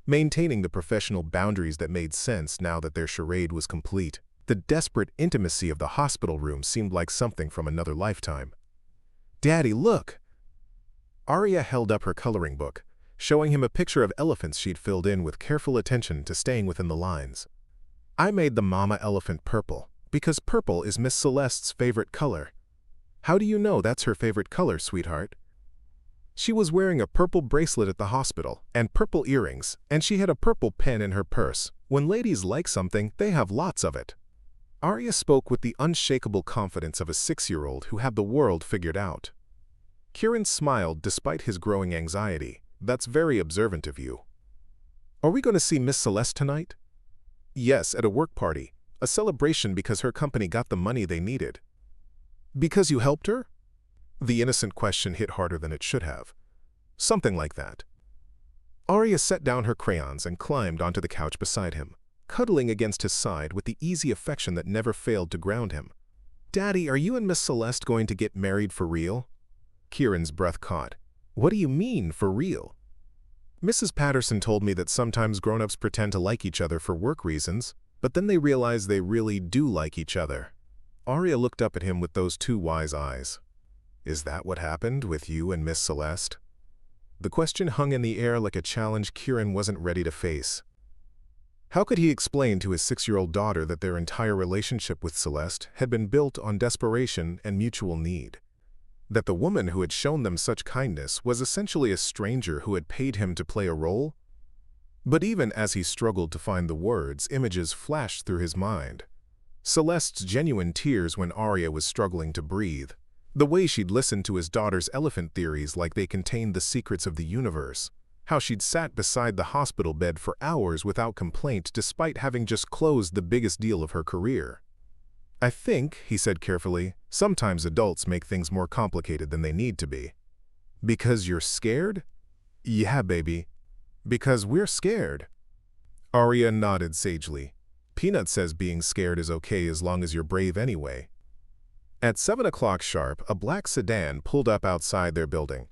maintaining the professional boundaries that made sense now that their charade was complete. The desperate intimacy of the hospital room seemed like something from another lifetime. "Daddy, look!" Arya held up her coloring book, showing him a picture of elephants she'd filled in with careful attention to staying within the lines. "I made the mama elephant purple, because purple is Miss Celeste's favorite color." "How do you know that's her favorite color, sweetheart?" "She was wearing a purple bracelet at the hospital, and purple earrings, and she had a purple pen in her purse. When ladies like something, they have lots of it." Arya spoke with the unshakable confidence of a 6-year-old who had the world figured out. Kieran smiled despite his growing anxiety. "That's very observant of you." "Are we going to see Miss Celeste tonight?" "Yes, at a work party. A celebration because her company got the money they needed." "Because you helped her?" The innocent question hit harder than it should have. "Something like that." Arya set down her crayons and climbed onto the couch beside him, cuddling against his side with the easy affection that never failed to ground him. "Daddy, are you and Miss Celeste going to get married for real?" Kieran's breath caught. "What do you mean, for real?" "Mrs. Patterson told me that sometimes grown-ups pretend to like each other for work reasons, but then they realize they really do like each other." Arya looked up at him with those two wise eyes. "Is that what happened with you and Miss Celeste?" The question hung in the air like a challenge Kieran wasn't ready to face. How could he explain to his 6-year-old daughter that their entire relationship with Celeste had been built on desperation and mutual need? That the woman who had shown them such kindness was essentially a stranger who had paid him to play a role? But even as he struggled to find the words, images flashed through his mind. Celeste's genuine tears when Arya was struggling to breathe. The way she'd listened to his daughter's elephant theories like they contained the secrets of the universe. How she'd sat beside the hospital bed for hours without complaint despite having just closed the biggest deal of her career. "I think," he said carefully, "sometimes adults make things more complicated than they need to be." "Because you're scared?" "Yeah, baby. Because we're scared." Arya nodded sagely. "Peanut says being scared is okay as long as you're brave anyway." At 7 o'clock sharp, a black sedan pulled up outside their building.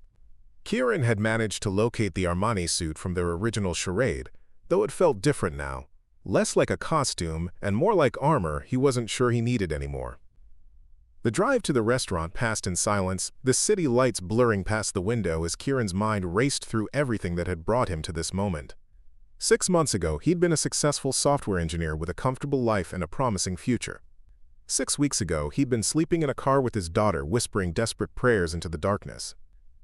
Kieran had managed to locate the Armani suit from their original charade, though it felt different now. Less like a costume and more like armor he wasn't sure he needed anymore. The drive to the restaurant passed in silence, the city lights blurring past the window as Kieran's mind raced through everything that had brought him to this moment. 6 months ago, he'd been a successful software engineer with a comfortable life and a promising future. 6 weeks ago, he'd been sleeping in a car with his daughter, whispering desperate prayers into the darkness.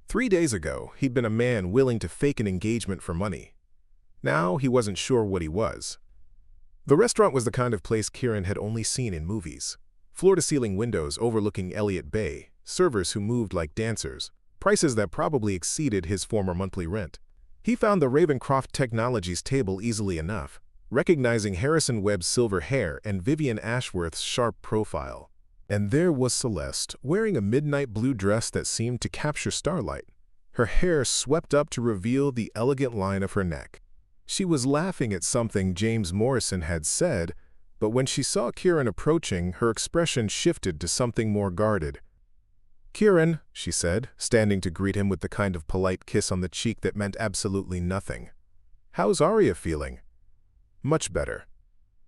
3 days ago, he'd been a man willing to fake an engagement for money. Now, he wasn't sure what he was. The restaurant was the kind of place Kieran had only seen in movies. Floor-to-ceiling windows overlooking Elliott Bay, servers who moved like dancers, prices that probably exceeded his former monthly rent. He found the Ravencroft Technologies table easily enough, recognizing Harrison Webb's silver hair and Vivian Ashworth's sharp profile. And there was Celeste, wearing a midnight blue dress that seemed to capture starlight, her hair swept up to reveal the elegant line of her neck. She was laughing at something James Morrison had said, but when she saw Kieran approaching, her expression shifted to something more guarded. "Kieran," she said, standing to greet him with the kind of polite kiss on the cheek that meant absolutely nothing. "How's Arya feeling?" "Much better.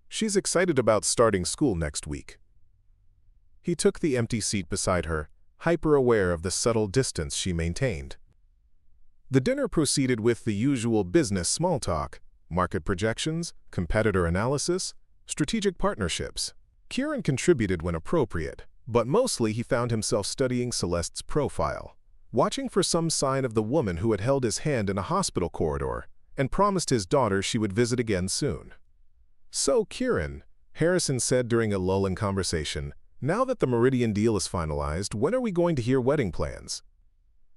She's excited about starting school next week." He took the empty seat beside her, hyper-aware of the subtle distance she maintained. The dinner proceeded with the usual business small talk, market projections, competitor analysis, strategic partnerships. Kieran contributed when appropriate, but mostly he found himself studying Celeste's profile, watching for some sign of the woman who had held his hand in a hospital corridor and promised his daughter she would visit again soon. "So, Kieran," Harrison said during a lull in conversation, "now that the Meridian deal is finalized, when are we going to hear wedding plans?"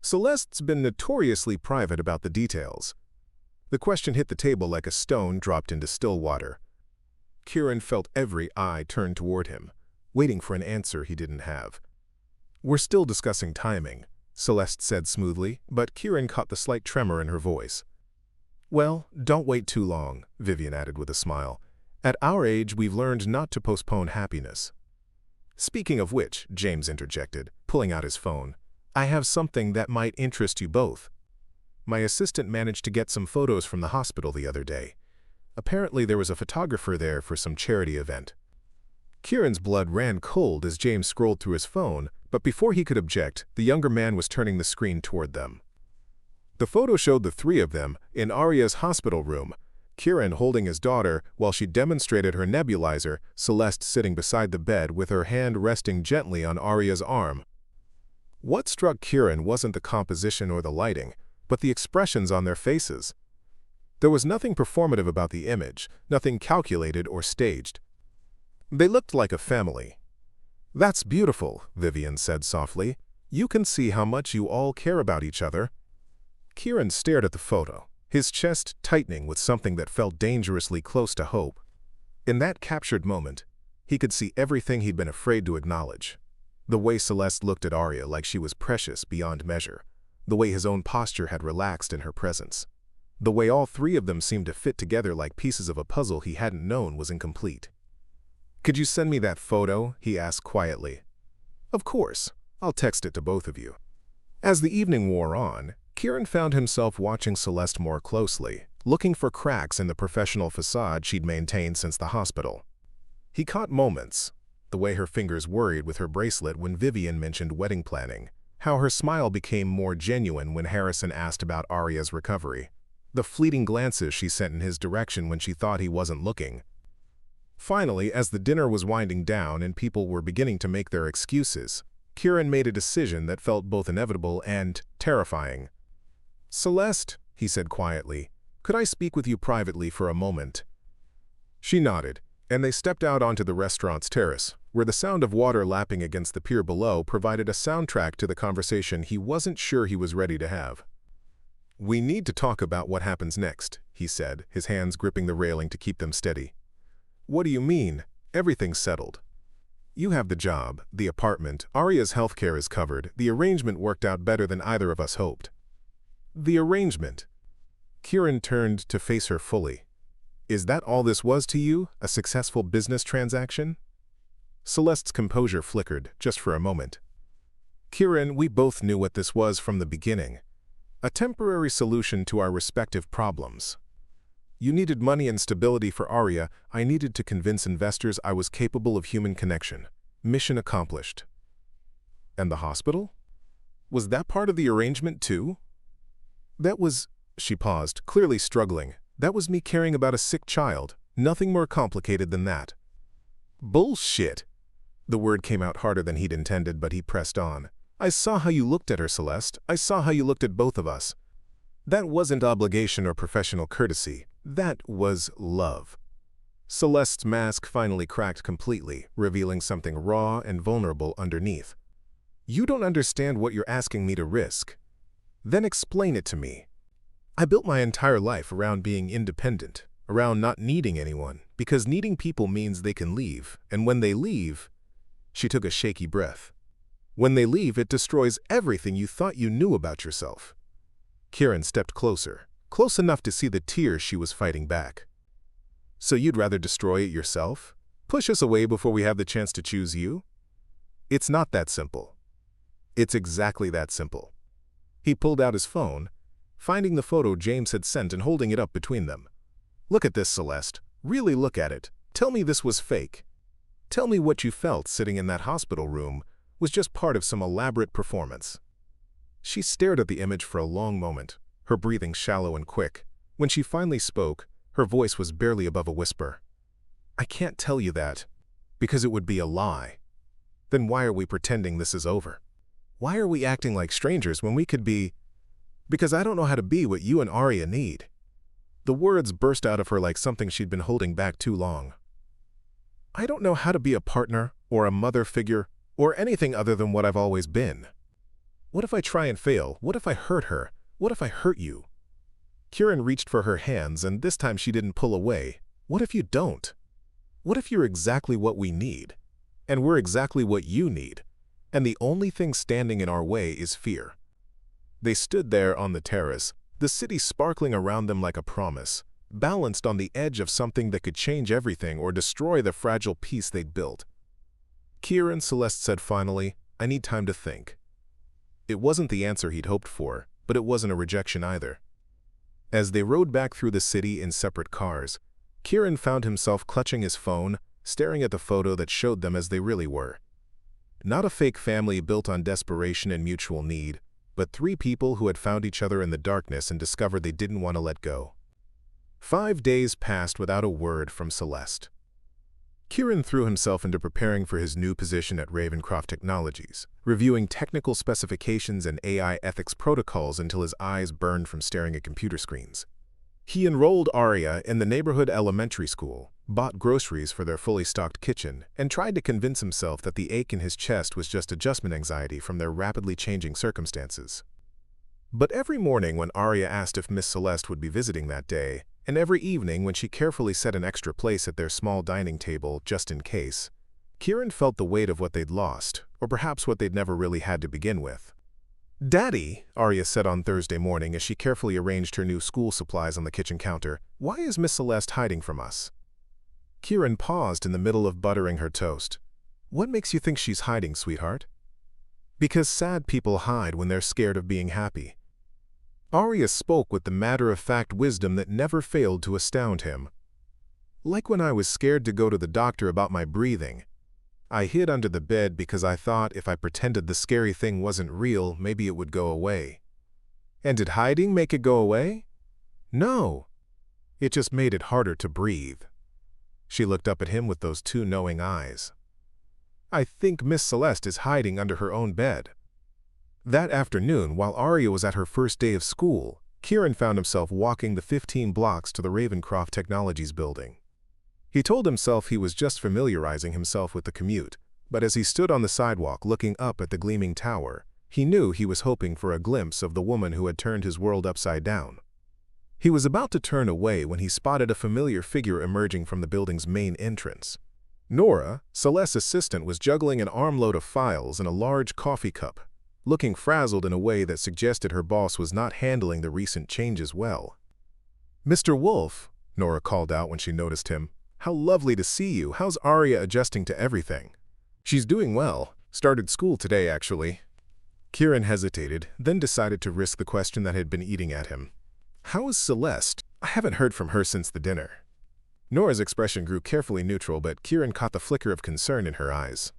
Celeste's been notoriously private about the details. The question hit the table like a stone dropped into still water. Kieran felt every eye turned toward him, waiting for an answer he didn't have. "We're still discussing timing," Celeste said smoothly, but Kieran caught the slight tremor in her voice. "Well, don't wait too long," Vivian added with a smile. "At our age, we've learned not to postpone happiness." "Speaking of which," James interjected, pulling out his phone, "I have something that might interest you both. My assistant managed to get some photos from the hospital the other day. Apparently there was a photographer there for some charity event." Kieran's blood ran cold as James scrolled through his phone, but before he could object, the younger man was turning the screen toward them. The photo showed the three of them in Arya's hospital room, Kieran holding his daughter while she demonstrated her nebulizer, Celeste sitting beside the bed with her hand resting gently on Arya's arm. What struck Kieran wasn't the composition or the lighting, but the expressions on their faces. There was nothing performative about the image, nothing calculated or staged. They looked like a family. "That's beautiful," Vivian said softly. "You can see how much you all care about each other." Kieran stared at the photo, his chest tightening with something that felt dangerously close to hope. In that captured moment, he could see everything he'd been afraid to acknowledge. The way Celeste looked at Arya like she was precious beyond measure, the way his own posture had relaxed in her presence, the way all three of them seemed to fit together like pieces of a puzzle he hadn't known was incomplete. "Could you send me that photo?" he asked quietly. "Of course. I'll text it to both of you." As the evening wore on, Kieran found himself watching Celeste more closely, looking for cracks in the professional facade she'd maintained since the hospital. He caught moments, the way her fingers worried with her bracelet when Vivian mentioned wedding planning, how her smile became more genuine when Harrison asked about Arya's recovery, the fleeting glances she sent in his direction when she thought he wasn't looking. Finally, as the dinner was winding down and people were beginning to make their excuses, Kieran made a decision that felt both inevitable and terrifying. "Celeste," he said quietly, "could I speak with you privately for a moment?" She nodded, and they stepped out onto the restaurant's terrace, where the sound of water lapping against the pier below provided a soundtrack to the conversation he wasn't sure he was ready to have. "We need to talk about what happens next," he said, his hands gripping the railing to keep them steady. "What do you mean? Everything's settled. You have the job, the apartment, Arya's healthcare is covered, the arrangement worked out better than either of us hoped." "The arrangement?" Kieran turned to face her fully. "Is that all this was to you, a successful business transaction?" Celeste's composure flickered, just for a moment. "Kieran, we both knew what this was from the beginning. A temporary solution to our respective problems. You needed money and stability for Arya, I needed to convince investors I was capable of human connection. Mission accomplished." "And the hospital? Was that part of the arrangement too?" "That was," she paused, clearly struggling, "that was me caring about a sick child. Nothing more complicated than that." "Bullshit!" The word came out harder than he'd intended, but he pressed on. "I saw how you looked at her, Celeste. I saw how you looked at both of us. That wasn't obligation or professional courtesy. That was love." Celeste's mask finally cracked completely, revealing something raw and vulnerable underneath. "You don't understand what you're asking me to risk." "Then explain it to me." "I built my entire life around being independent, around not needing anyone, because needing people means they can leave, and when they leave—" She took a shaky breath. "When they leave, it destroys everything you thought you knew about yourself." Kieran stepped closer, close enough to see the tears she was fighting back. "So you'd rather destroy it yourself? Push us away before we have the chance to choose you?" "It's not that simple." It's exactly that simple. He pulled out his phone, finding the photo James had sent and holding it up between them. Look at this, Celeste. Really look at it. Tell me this was fake. Tell me what you felt sitting in that hospital room was just part of some elaborate performance. She stared at the image for a long moment, her breathing shallow and quick. When she finally spoke, her voice was barely above a whisper. I can't tell you that, because it would be a lie. Then why are we pretending this is over? Why are we acting like strangers when we could be? Because I don't know how to be what you and Arya need. The words burst out of her like something she'd been holding back too long. I don't know how to be a partner, or a mother figure, or anything other than what I've always been. What if I try and fail? What if I hurt her? What if I hurt you? Kieran reached for her hands, and this time she didn't pull away. What if you don't? What if you're exactly what we need? And we're exactly what you need? And the only thing standing in our way is fear. They stood there on the terrace, the city sparkling around them like a promise, balanced on the edge of something that could change everything or destroy the fragile peace they'd built. Kieran, Celeste said finally, I need time to think. It wasn't the answer he'd hoped for, but it wasn't a rejection either. As they rode back through the city in separate cars, Kieran found himself clutching his phone, staring at the photo that showed them as they really were. Not a fake family built on desperation and mutual need, but three people who had found each other in the darkness and discovered they didn't want to let go. 5 days passed without a word from Celeste. Kieran threw himself into preparing for his new position at Ravencroft Technologies, reviewing technical specifications and AI ethics protocols until his eyes burned from staring at computer screens. He enrolled Arya in the neighborhood elementary school, bought groceries for their fully stocked kitchen, and tried to convince himself that the ache in his chest was just adjustment anxiety from their rapidly changing circumstances. But every morning when Arya asked if Miss Celeste would be visiting that day, and every evening when she carefully set an extra place at their small dining table just in case, Kieran felt the weight of what they'd lost, or perhaps what they'd never really had to begin with. Daddy, Arya said on Thursday morning as she carefully arranged her new school supplies on the kitchen counter, why is Miss Celeste hiding from us? Kieran paused in the middle of buttering her toast. What makes you think she's hiding, sweetheart? Because sad people hide when they're scared of being happy. Arya spoke with the matter-of-fact wisdom that never failed to astound him. Like when I was scared to go to the doctor about my breathing. I hid under the bed because I thought if I pretended the scary thing wasn't real, maybe it would go away. And did hiding make it go away? No. It just made it harder to breathe. She looked up at him with those two knowing eyes. I think Miss Celeste is hiding under her own bed. That afternoon, while Arya was at her first day of school, Kieran found himself walking the 15 blocks to the Ravencroft Technologies building. He told himself he was just familiarizing himself with the commute, but as he stood on the sidewalk looking up at the gleaming tower, he knew he was hoping for a glimpse of the woman who had turned his world upside down. He was about to turn away when he spotted a familiar figure emerging from the building's main entrance. Nora, Celeste's assistant, was juggling an armload of files in a large coffee cup, looking frazzled in a way that suggested her boss was not handling the recent changes well. Mr. Wolf, Nora called out when she noticed him. How lovely to see you. How's Arya adjusting to everything? She's doing well. Started school today, actually. Kieran hesitated, then decided to risk the question that had been eating at him. How is Celeste? I haven't heard from her since the dinner. Nora's expression grew carefully neutral, but Kieran caught the flicker of concern in her eyes.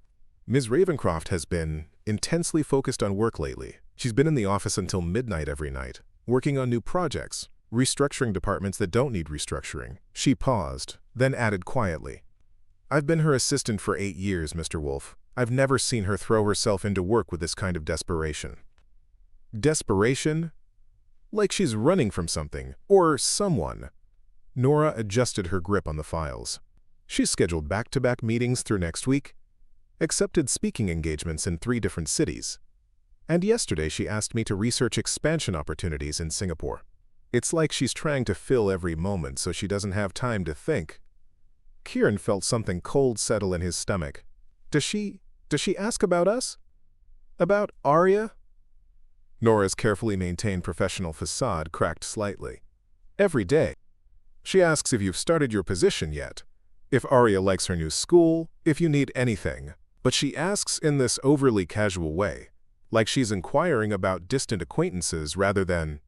Ms. Ravencroft has been intensely focused on work lately. She's been in the office until midnight every night, working on new projects, restructuring departments that don't need restructuring. She paused, then added quietly, I've been her assistant for 8 years, Mr. Wolf. I've never seen her throw herself into work with this kind of desperation. Desperation? Like she's running from something, or someone. Nora adjusted her grip on the files. She's scheduled back-to-back meetings through next week, accepted speaking engagements in 3 different cities. And yesterday she asked me to research expansion opportunities in Singapore. It's like she's trying to fill every moment so she doesn't have time to think. Kieran felt something cold settle in his stomach. Does she ask about us? About Arya? Nora's carefully maintained professional facade cracked slightly. Every day. She asks if you've started your position yet, if Arya likes her new school, if you need anything. But she asks in this overly casual way, like she's inquiring about distant acquaintances rather than...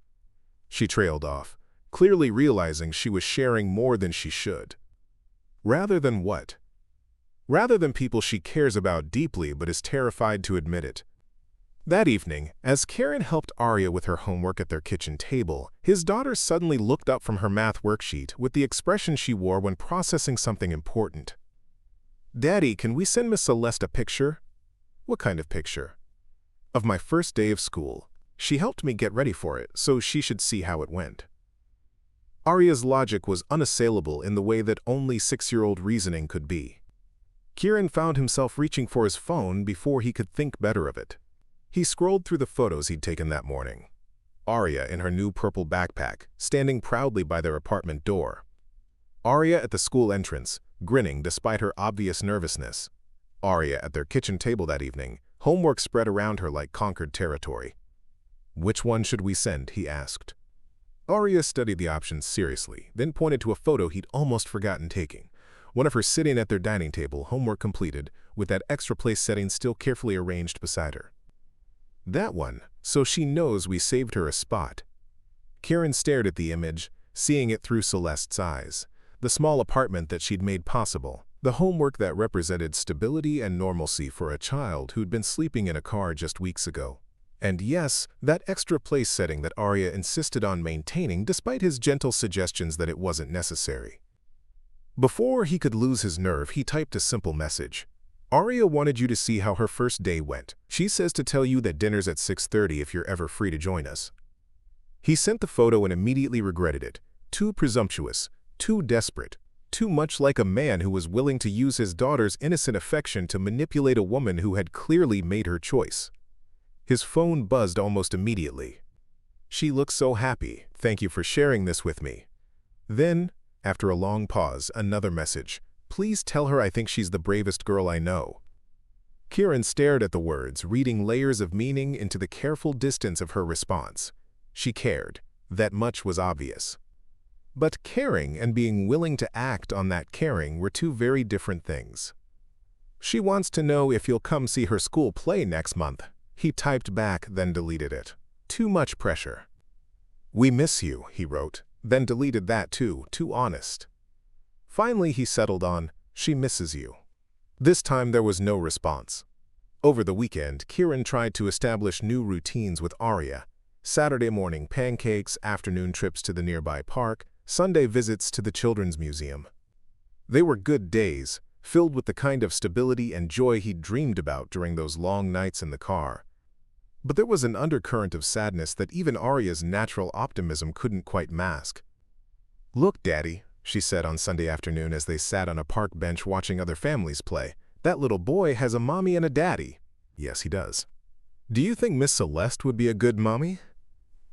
She trailed off, clearly realizing she was sharing more than she should. Rather than what? Rather than people she cares about deeply but is terrified to admit it. That evening, as Karen helped Arya with her homework at their kitchen table, his daughter suddenly looked up from her math worksheet with the expression she wore when processing something important. "Daddy, can we send Miss Celeste a picture?" "What kind of picture?" "Of my first day of school. She helped me get ready for it, so she should see how it went." Arya's logic was unassailable in the way that only 6-year-old reasoning could be. Kieran found himself reaching for his phone before he could think better of it. He scrolled through the photos he'd taken that morning. Arya in her new purple backpack, standing proudly by their apartment door. Arya at the school entrance, grinning despite her obvious nervousness. Arya at their kitchen table that evening, homework spread around her like conquered territory. "Which one should we send?" he asked. Arya studied the options seriously, then pointed to a photo he'd almost forgotten taking. One of her sitting at their dining table, homework completed, with that extra place setting still carefully arranged beside her. "That one, so she knows we saved her a spot." Karen stared at the image, seeing it through Celeste's eyes. The small apartment that she'd made possible. The homework that represented stability and normalcy for a child who'd been sleeping in a car just weeks ago. And yes, that extra place setting that Arya insisted on maintaining despite his gentle suggestions that it wasn't necessary. Before he could lose his nerve, he typed a simple message. "Arya wanted you to see how her first day went. She says to tell you that dinner's at 6:30 if you're ever free to join us." He sent the photo and immediately regretted it. Too presumptuous, too desperate, too much like a man who was willing to use his daughter's innocent affection to manipulate a woman who had clearly made her choice. His phone buzzed almost immediately. "She looks so happy. Thank you for sharing this with me." Then, after a long pause, another message. "Please tell her I think she's the bravest girl I know." Kieran stared at the words, reading layers of meaning into the careful distance of her response. She cared. That much was obvious. But caring and being willing to act on that caring were two very different things. "She wants to know if you'll come see her school play next month." He typed back, then deleted it. Too much pressure. "We miss you," he wrote, then deleted that too honest. Finally, he settled on, "She misses you." This time there was no response. Over the weekend, Kieran tried to establish new routines with Arya. Saturday morning pancakes, afternoon trips to the nearby park, Sunday visits to the Children's Museum. They were good days, filled with the kind of stability and joy he'd dreamed about during those long nights in the car. But there was an undercurrent of sadness that even Arya's natural optimism couldn't quite mask. "Look, Daddy," she said on Sunday afternoon as they sat on a park bench watching other families play, "that little boy has a mommy and a daddy." "Yes, he does." "Do you think Miss Celeste would be a good mommy?"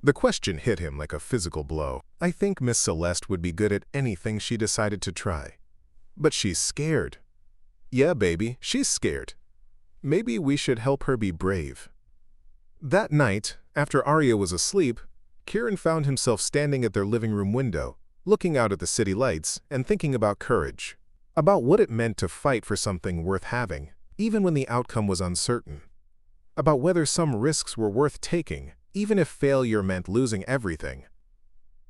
The question hit him like a physical blow. "I think Miss Celeste would be good at anything she decided to try. But she's scared." "Yeah, baby, she's scared. Maybe we should help her be brave." That night, after Arya was asleep, Kieran found himself standing at their living room window, looking out at the city lights and thinking about courage, about what it meant to fight for something worth having, even when the outcome was uncertain, about whether some risks were worth taking, even if failure meant losing everything.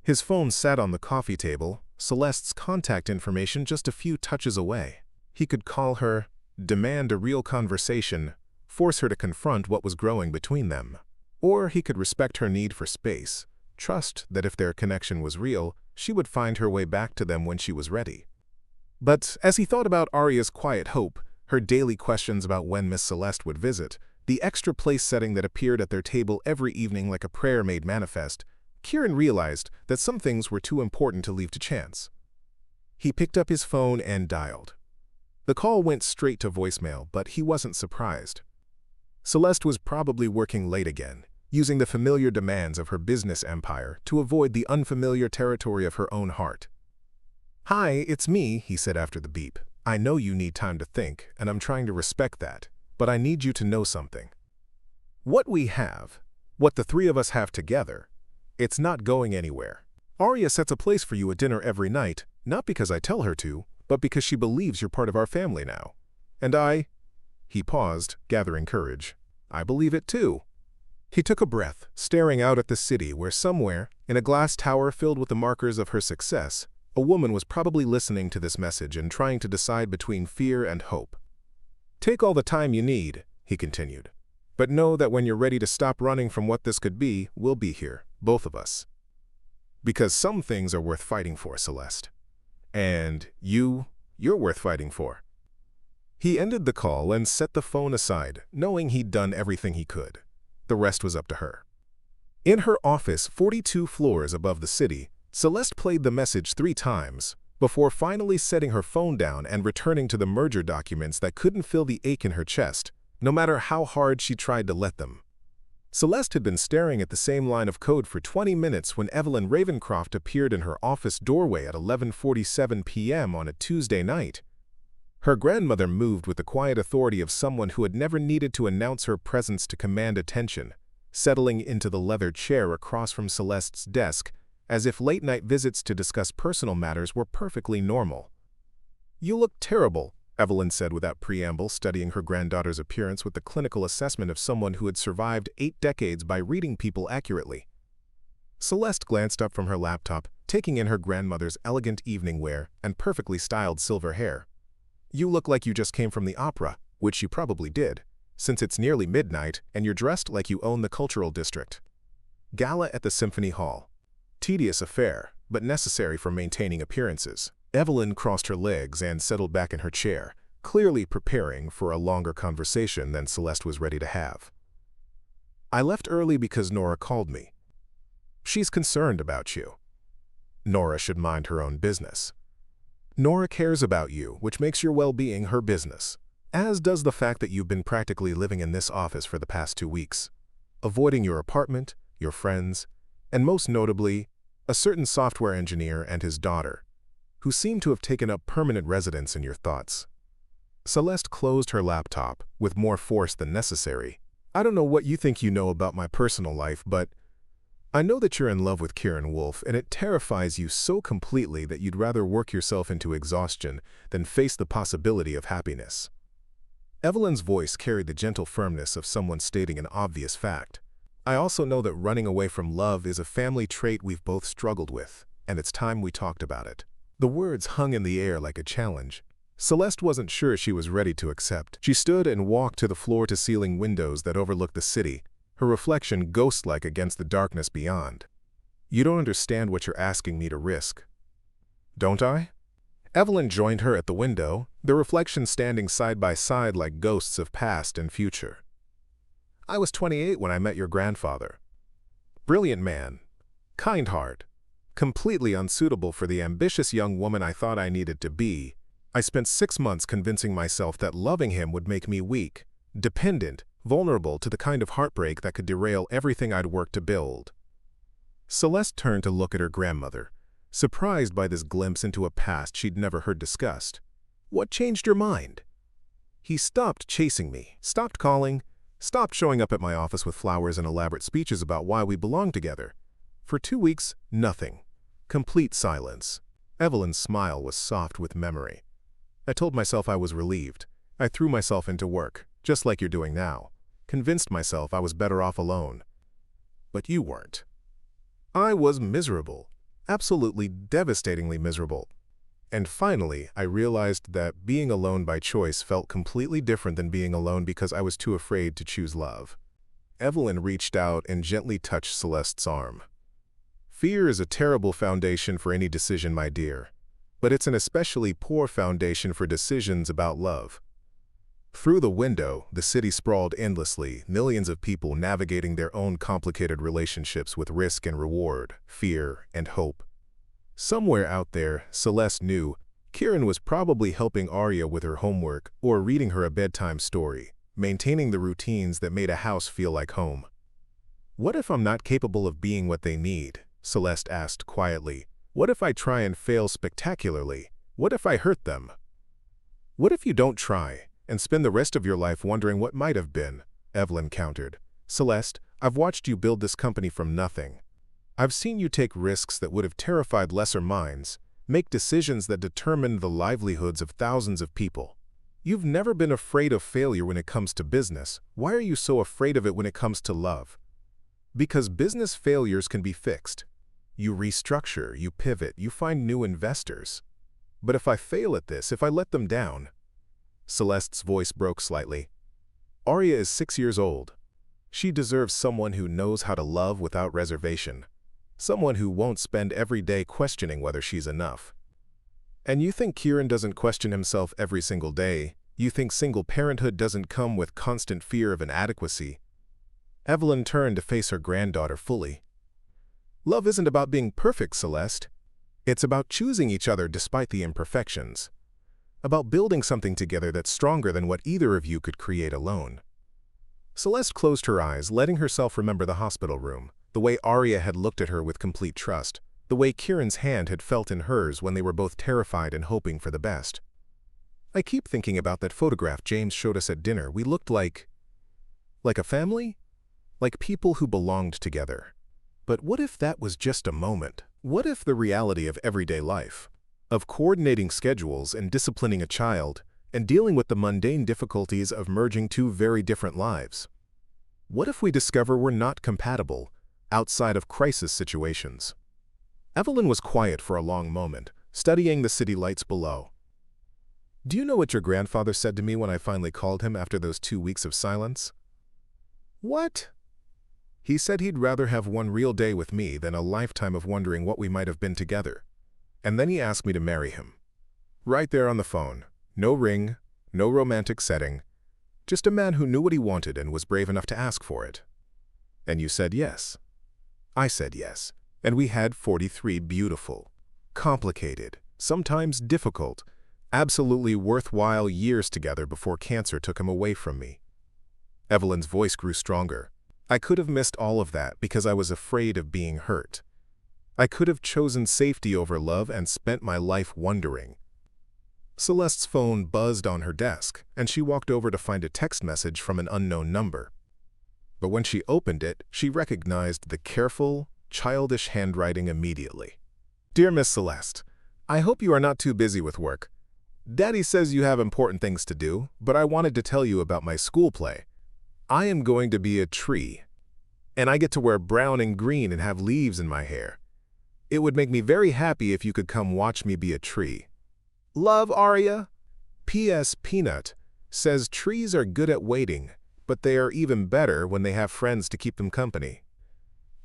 His phone sat on the coffee table, Celeste's contact information just a few touches away. He could call her, demand a real conversation, force her to confront what was growing between them. Or he could respect her need for space, trust that if their connection was real, she would find her way back to them when she was ready. But as he thought about Arya's quiet hope, her daily questions about when Miss Celeste would visit, the extra place setting that appeared at their table every evening like a prayer made manifest, Kieran realized that some things were too important to leave to chance. He picked up his phone and dialed. The call went straight to voicemail, but he wasn't surprised. Celeste was probably working late again, using the familiar demands of her business empire to avoid the unfamiliar territory of her own heart. "Hi, it's me," he said after the beep. "I know you need time to think, and I'm trying to respect that, but I need you to know something. What we have, what the three of us have together, it's not going anywhere. Arya sets a place for you at dinner every night, not because I tell her to, but because she believes you're part of our family now. And I..." He paused, gathering courage. I believe it too. He took a breath, staring out at the city where somewhere, in a glass tower filled with the markers of her success, a woman was probably listening to this message and trying to decide between fear and hope. Take all the time you need, he continued. But know that when you're ready to stop running from what this could be, we'll be here, both of us. Because some things are worth fighting for, Celeste. And you're worth fighting for. He ended the call and set the phone aside, knowing he'd done everything he could. The rest was up to her. In her office, 42 floors above the city, Celeste played the message 3 times, before finally setting her phone down and returning to the merger documents that couldn't fill the ache in her chest, no matter how hard she tried to let them. Celeste had been staring at the same line of code for 20 minutes when Evelyn Ravencroft appeared in her office doorway at 11:47 p.m. on a Tuesday night. Her grandmother moved with the quiet authority of someone who had never needed to announce her presence to command attention, settling into the leather chair across from Celeste's desk, as if late-night visits to discuss personal matters were perfectly normal. "You look terrible," Evelyn said without preamble, studying her granddaughter's appearance with the clinical assessment of someone who had survived 8 decades by reading people accurately. Celeste glanced up from her laptop, taking in her grandmother's elegant evening wear and perfectly styled silver hair. "You look like you just came from the opera," which you probably did, since it's nearly midnight and you're dressed like you own the cultural district. Gala at the Symphony Hall. Tedious affair, but necessary for maintaining appearances. Evelyn crossed her legs and settled back in her chair, clearly preparing for a longer conversation than Celeste was ready to have. "I left early because Nora called me. She's concerned about you. Nora should mind her own business. Nora cares about you, which makes your well-being her business, as does the fact that you've been practically living in this office for the past 2 weeks, avoiding your apartment, your friends, and most notably, a certain software engineer and his daughter, who seem to have taken up permanent residence in your thoughts." Celeste closed her laptop with more force than necessary. "I don't know what you think you know about my personal life, but I know that you're in love with Kieran Wolf, and it terrifies you so completely that you'd rather work yourself into exhaustion than face the possibility of happiness." Evelyn's voice carried the gentle firmness of someone stating an obvious fact. "I also know that running away from love is a family trait we've both struggled with, and it's time we talked about it." The words hung in the air like a challenge. Celeste wasn't sure she was ready to accept. She stood and walked to the floor-to-ceiling windows that overlooked the city, her reflection ghost-like against the darkness beyond. "You don't understand what you're asking me to risk. Don't I?" Evelyn joined her at the window, the reflections standing side by side like ghosts of past and future. "I was 28 when I met your grandfather. Brilliant man, kind heart, completely unsuitable for the ambitious young woman I thought I needed to be. I spent 6 months convincing myself that loving him would make me weak, dependent, vulnerable to the kind of heartbreak that could derail everything I'd worked to build." Celeste turned to look at her grandmother, surprised by this glimpse into a past she'd never heard discussed. "What changed your mind?" "He stopped chasing me, stopped calling, stopped showing up at my office with flowers and elaborate speeches about why we belonged together. For 2 weeks, nothing. Complete silence." Evelyn's smile was soft with memory. "I told myself I was relieved. I threw myself into work, just like you're doing now. Convinced myself I was better off alone. But you weren't. I was miserable, absolutely devastatingly miserable. And finally, I realized that being alone by choice felt completely different than being alone because I was too afraid to choose love." Evelyn reached out and gently touched Celeste's arm. "Fear is a terrible foundation for any decision, my dear, but it's an especially poor foundation for decisions about love." Through the window, the city sprawled endlessly, millions of people navigating their own complicated relationships with risk and reward, fear and hope. Somewhere out there, Celeste knew, Kieran was probably helping Arya with her homework or reading her a bedtime story, maintaining the routines that made a house feel like home. "What if I'm not capable of being what they need?" Celeste asked quietly. "What if I try and fail spectacularly? What if I hurt them? What if you don't try and spend the rest of your life wondering what might have been?" Evelyn countered. "Celeste, I've watched you build this company from nothing. I've seen you take risks that would have terrified lesser minds, make decisions that determined the livelihoods of thousands of people. You've never been afraid of failure when it comes to business. Why are you so afraid of it when it comes to love? Because business failures can be fixed. You restructure, you pivot, you find new investors. But if I fail at this, if I let them down... Celeste's voice broke slightly. Arya is 6 years old. She deserves someone who knows how to love without reservation. Someone who won't spend every day questioning whether she's enough. And you think Kieran doesn't question himself every single day? You think single parenthood doesn't come with constant fear of inadequacy? Evelyn turned to face her granddaughter fully. Love isn't about being perfect, Celeste. It's about choosing each other despite the imperfections. About building something together that's stronger than what either of you could create alone. Celeste closed her eyes, letting herself remember the hospital room, the way Arya had looked at her with complete trust, the way Kieran's hand had felt in hers when they were both terrified and hoping for the best. I keep thinking about that photograph James showed us at dinner. We looked like a family? Like people who belonged together. But what if that was just a moment? What if the reality of everyday life, of coordinating schedules and disciplining a child, and dealing with the mundane difficulties of merging two very different lives? What if we discover we're not compatible outside of crisis situations? Evelyn was quiet for a long moment, studying the city lights below. Do you know what your grandfather said to me when I finally called him after those 2 weeks of silence? What? He said he'd rather have one real day with me than a lifetime of wondering what we might have been together. And then he asked me to marry him. Right there on the phone. No ring, no romantic setting. Just a man who knew what he wanted and was brave enough to ask for it. And you said yes. I said yes. And we had 43 beautiful, complicated, sometimes difficult, absolutely worthwhile years together before cancer took him away from me. Evelyn's voice grew stronger. I could have missed all of that because I was afraid of being hurt. I could have chosen safety over love and spent my life wondering. Celeste's phone buzzed on her desk, and she walked over to find a text message from an unknown number. But when she opened it, she recognized the careful, childish handwriting immediately. Dear Miss Celeste, I hope you are not too busy with work. Daddy says you have important things to do, but I wanted to tell you about my school play. I am going to be a tree, and I get to wear brown and green and have leaves in my hair. It would make me very happy if you could come watch me be a tree. Love, Arya. P.S. Peanut says trees are good at waiting, but they are even better when they have friends to keep them company.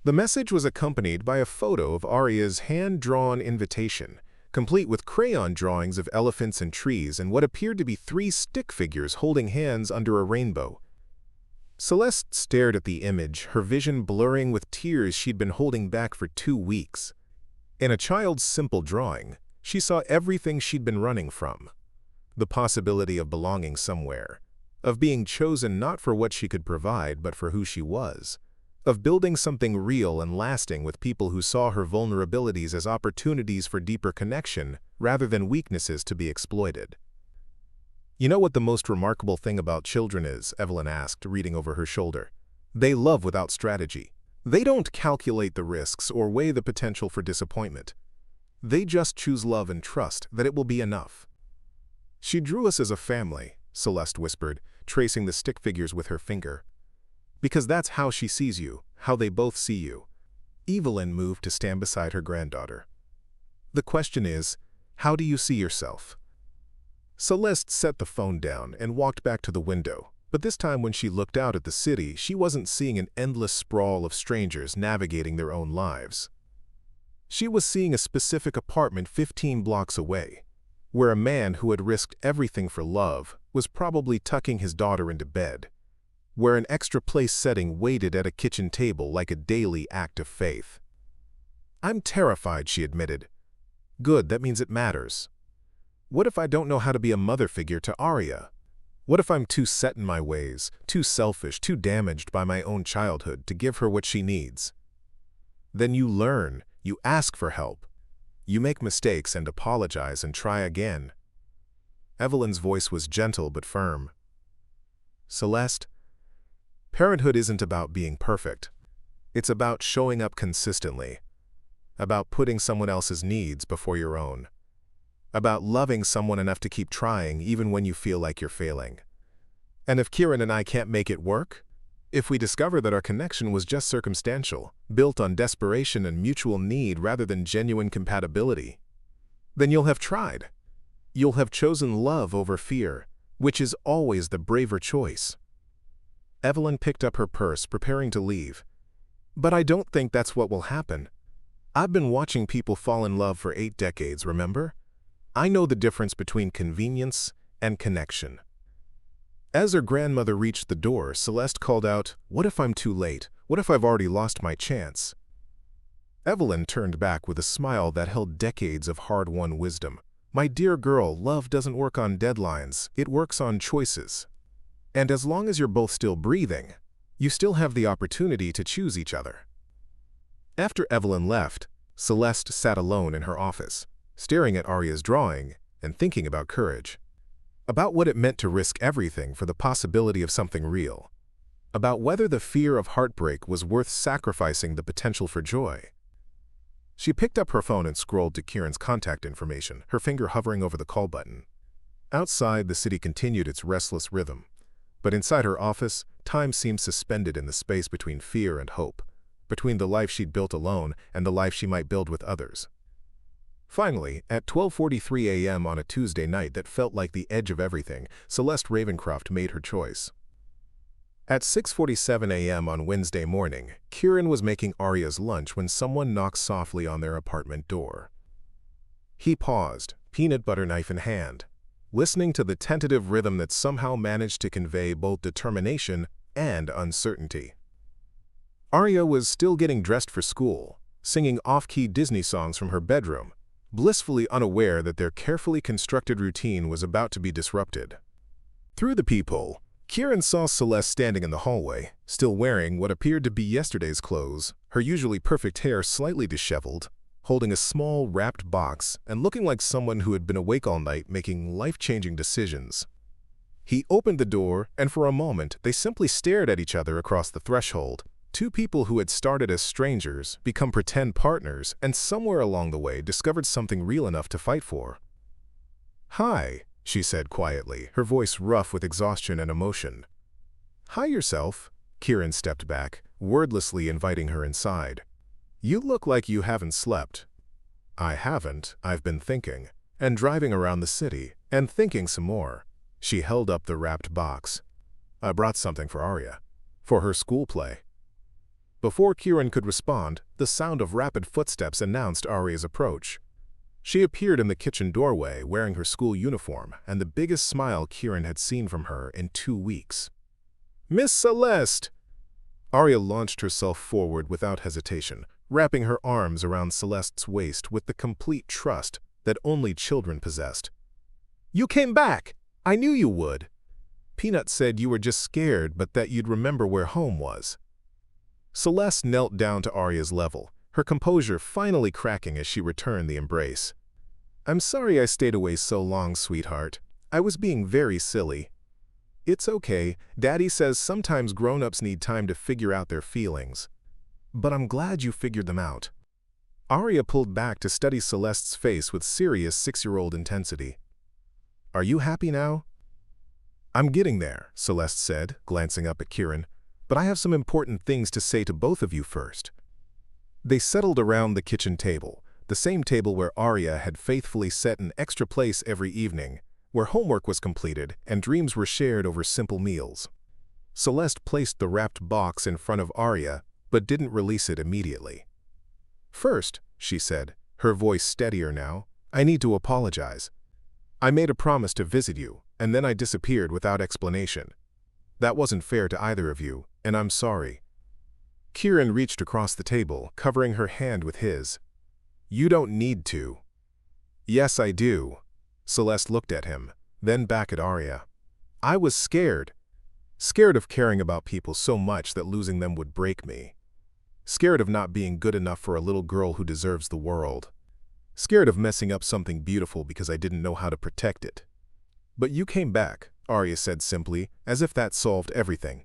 The message was accompanied by a photo of Arya's hand-drawn invitation, complete with crayon drawings of elephants and trees and what appeared to be 3 stick figures holding hands under a rainbow. Celeste stared at the image, her vision blurring with tears she'd been holding back for 2 weeks. In a child's simple drawing, she saw everything she'd been running from. The possibility of belonging somewhere, of being chosen not for what she could provide but for who she was, of building something real and lasting with people who saw her vulnerabilities as opportunities for deeper connection rather than weaknesses to be exploited. You know what the most remarkable thing about children is? Evelyn asked, reading over her shoulder. They love without strategy. They don't calculate the risks or weigh the potential for disappointment. They just choose love and trust that it will be enough. She drew us as a family, Celeste whispered, tracing the stick figures with her finger. Because that's how she sees you, how they both see you. Evelyn moved to stand beside her granddaughter. The question is, how do you see yourself? Celeste set the phone down and walked back to the window, but this time when she looked out at the city, she wasn't seeing an endless sprawl of strangers navigating their own lives. She was seeing a specific apartment 15 blocks away, where a man who had risked everything for love was probably tucking his daughter into bed, where an extra place setting waited at a kitchen table like a daily act of faith. I'm terrified, she admitted. Good, that means it matters. What if I don't know how to be a mother figure to Arya? What if I'm too set in my ways, too selfish, too damaged by my own childhood to give her what she needs? Then you learn, you ask for help. You make mistakes and apologize and try again. Evelyn's voice was gentle but firm. Celeste, parenthood isn't about being perfect. It's about showing up consistently, about putting someone else's needs before your own, about loving someone enough to keep trying even when you feel like you're failing. And if Kieran and I can't make it work, if we discover that our connection was just circumstantial, built on desperation and mutual need rather than genuine compatibility, then you'll have tried. You'll have chosen love over fear, which is always the braver choice. Evelyn picked up her purse, preparing to leave. But I don't think that's what will happen. I've been watching people fall in love for 8 decades, remember? I know the difference between convenience and connection. As her grandmother reached the door, Celeste called out, "What if I'm too late? What if I've already lost my chance?" Evelyn turned back with a smile that held decades of hard-won wisdom. "My dear girl, love doesn't work on deadlines, it works on choices. And as long as you're both still breathing, you still have the opportunity to choose each other." After Evelyn left, Celeste sat alone in her office, staring at Arya's drawing and thinking about courage. About what it meant to risk everything for the possibility of something real. About whether the fear of heartbreak was worth sacrificing the potential for joy. She picked up her phone and scrolled to Kieran's contact information, her finger hovering over the call button. Outside, the city continued its restless rhythm. But inside her office, time seemed suspended in the space between fear and hope, between the life she'd built alone and the life she might build with others. Finally, at 12:43 a.m. on a Tuesday night that felt like the edge of everything, Celeste Ravencroft made her choice. At 6:47 a.m. on Wednesday morning, Kieran was making Arya's lunch when someone knocked softly on their apartment door. He paused, peanut butter knife in hand, listening to the tentative rhythm that somehow managed to convey both determination and uncertainty. Arya was still getting dressed for school, singing off-key Disney songs from her bedroom, blissfully unaware that their carefully constructed routine was about to be disrupted. Through the peephole, Kieran saw Celeste standing in the hallway, still wearing what appeared to be yesterday's clothes, her usually perfect hair slightly disheveled, holding a small, wrapped box and looking like someone who had been awake all night making life-changing decisions. He opened the door, and for a moment they simply stared at each other across the threshold. Two people who had started as strangers, become pretend partners, and somewhere along the way discovered something real enough to fight for. "Hi," she said quietly, her voice rough with exhaustion and emotion. "Hi yourself." Kieran stepped back, wordlessly inviting her inside. "You look like you haven't slept." "I haven't. I've been thinking, and driving around the city, and thinking some more." She held up the wrapped box. "I brought something for Arya, for her school play." Before Kieran could respond, the sound of rapid footsteps announced Arya's approach. She appeared in the kitchen doorway wearing her school uniform and the biggest smile Kieran had seen from her in 2 weeks. "Miss Celeste!" Arya launched herself forward without hesitation, wrapping her arms around Celeste's waist with the complete trust that only children possessed. "You came back! I knew you would. Peanut said you were just scared but that you'd remember where home was." Celeste knelt down to Arya's level, her composure finally cracking as she returned the embrace. "I'm sorry I stayed away so long, sweetheart. I was being very silly." "It's okay. Daddy says sometimes grown-ups need time to figure out their feelings. But I'm glad you figured them out." Arya pulled back to study Celeste's face with serious 6-year-old intensity. "Are you happy now?" "I'm getting there," Celeste said, glancing up at Kieran. "But I have some important things to say to both of you first." They settled around the kitchen table, the same table where Arya had faithfully set an extra place every evening, where homework was completed and dreams were shared over simple meals. Celeste placed the wrapped box in front of Arya, but didn't release it immediately. "First," she said, her voice steadier now, "I need to apologize. I made a promise to visit you, and then I disappeared without explanation. That wasn't fair to either of you, and I'm sorry." Kieran reached across the table, covering her hand with his. "You don't need to." "Yes, I do." Celeste looked at him, then back at Arya. "I was scared. Scared of caring about people so much that losing them would break me. Scared of not being good enough for a little girl who deserves the world. Scared of messing up something beautiful because I didn't know how to protect it. But you came back," Arya said simply, as if that solved everything.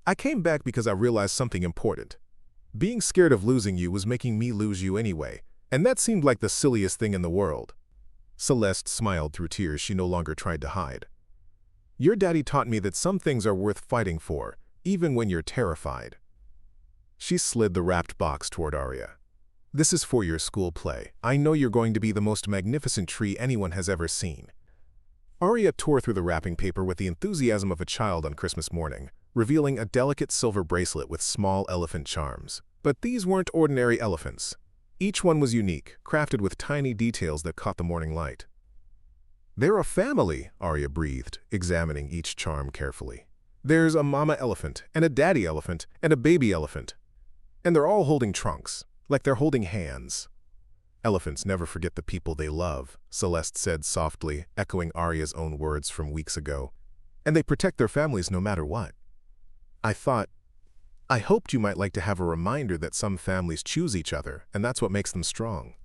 "I came back because I realized something important. Being scared of losing you was making me lose you anyway, and that seemed like the silliest thing in the world. Celeste smiled through tears she no longer tried to hide. Your daddy taught me that some things are worth fighting for, even when you're terrified. She slid the wrapped box toward Arya. This is for your school play. I know you're going to be the most magnificent tree anyone has ever seen. Arya tore through the wrapping paper with the enthusiasm of a child on Christmas morning, revealing a delicate silver bracelet with small elephant charms. But these weren't ordinary elephants. Each one was unique, crafted with tiny details that caught the morning light. They're a family, Arya breathed, examining each charm carefully. There's a mama elephant, and a daddy elephant, and a baby elephant. And they're all holding trunks, like they're holding hands. Elephants never forget the people they love, Celeste said softly, echoing Arya's own words from weeks ago. And they protect their families no matter what. I hoped you might like to have a reminder that some families choose each other, and that's what makes them strong.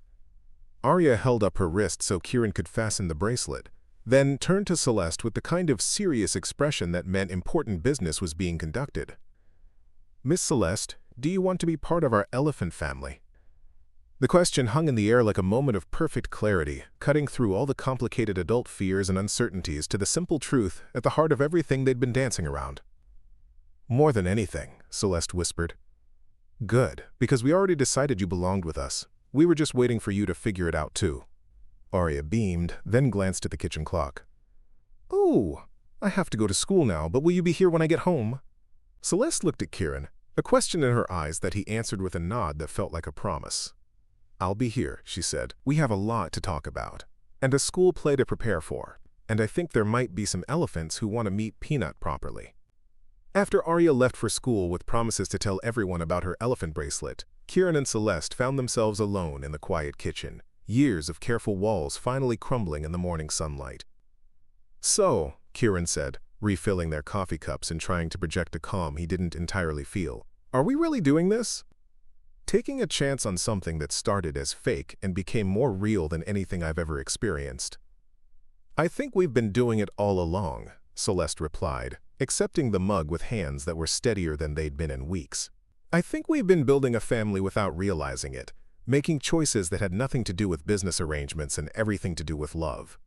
Arya held up her wrist so Kieran could fasten the bracelet, then turned to Celeste with the kind of serious expression that meant important business was being conducted. Miss Celeste, do you want to be part of our elephant family? The question hung in the air like a moment of perfect clarity, cutting through all the complicated adult fears and uncertainties to the simple truth at the heart of everything they'd been dancing around. More than anything, Celeste whispered. Good, because we already decided you belonged with us. We were just waiting for you to figure it out too. Arya beamed, then glanced at the kitchen clock. Oh, I have to go to school now, but will you be here when I get home? Celeste looked at Kieran, a question in her eyes that he answered with a nod that felt like a promise. I'll be here, she said. We have a lot to talk about, and a school play to prepare for, and I think there might be some elephants who want to meet Peanut properly. After Arya left for school with promises to tell everyone about her elephant bracelet, Kieran and Celeste found themselves alone in the quiet kitchen, years of careful walls finally crumbling in the morning sunlight. So, Kieran said, refilling their coffee cups and trying to project a calm he didn't entirely feel, are we really doing this? Taking a chance on something that started as fake and became more real than anything I've ever experienced. I think we've been doing it all along, Celeste replied, accepting the mug with hands that were steadier than they'd been in weeks. I think we've been building a family without realizing it, making choices that had nothing to do with business arrangements and everything to do with love.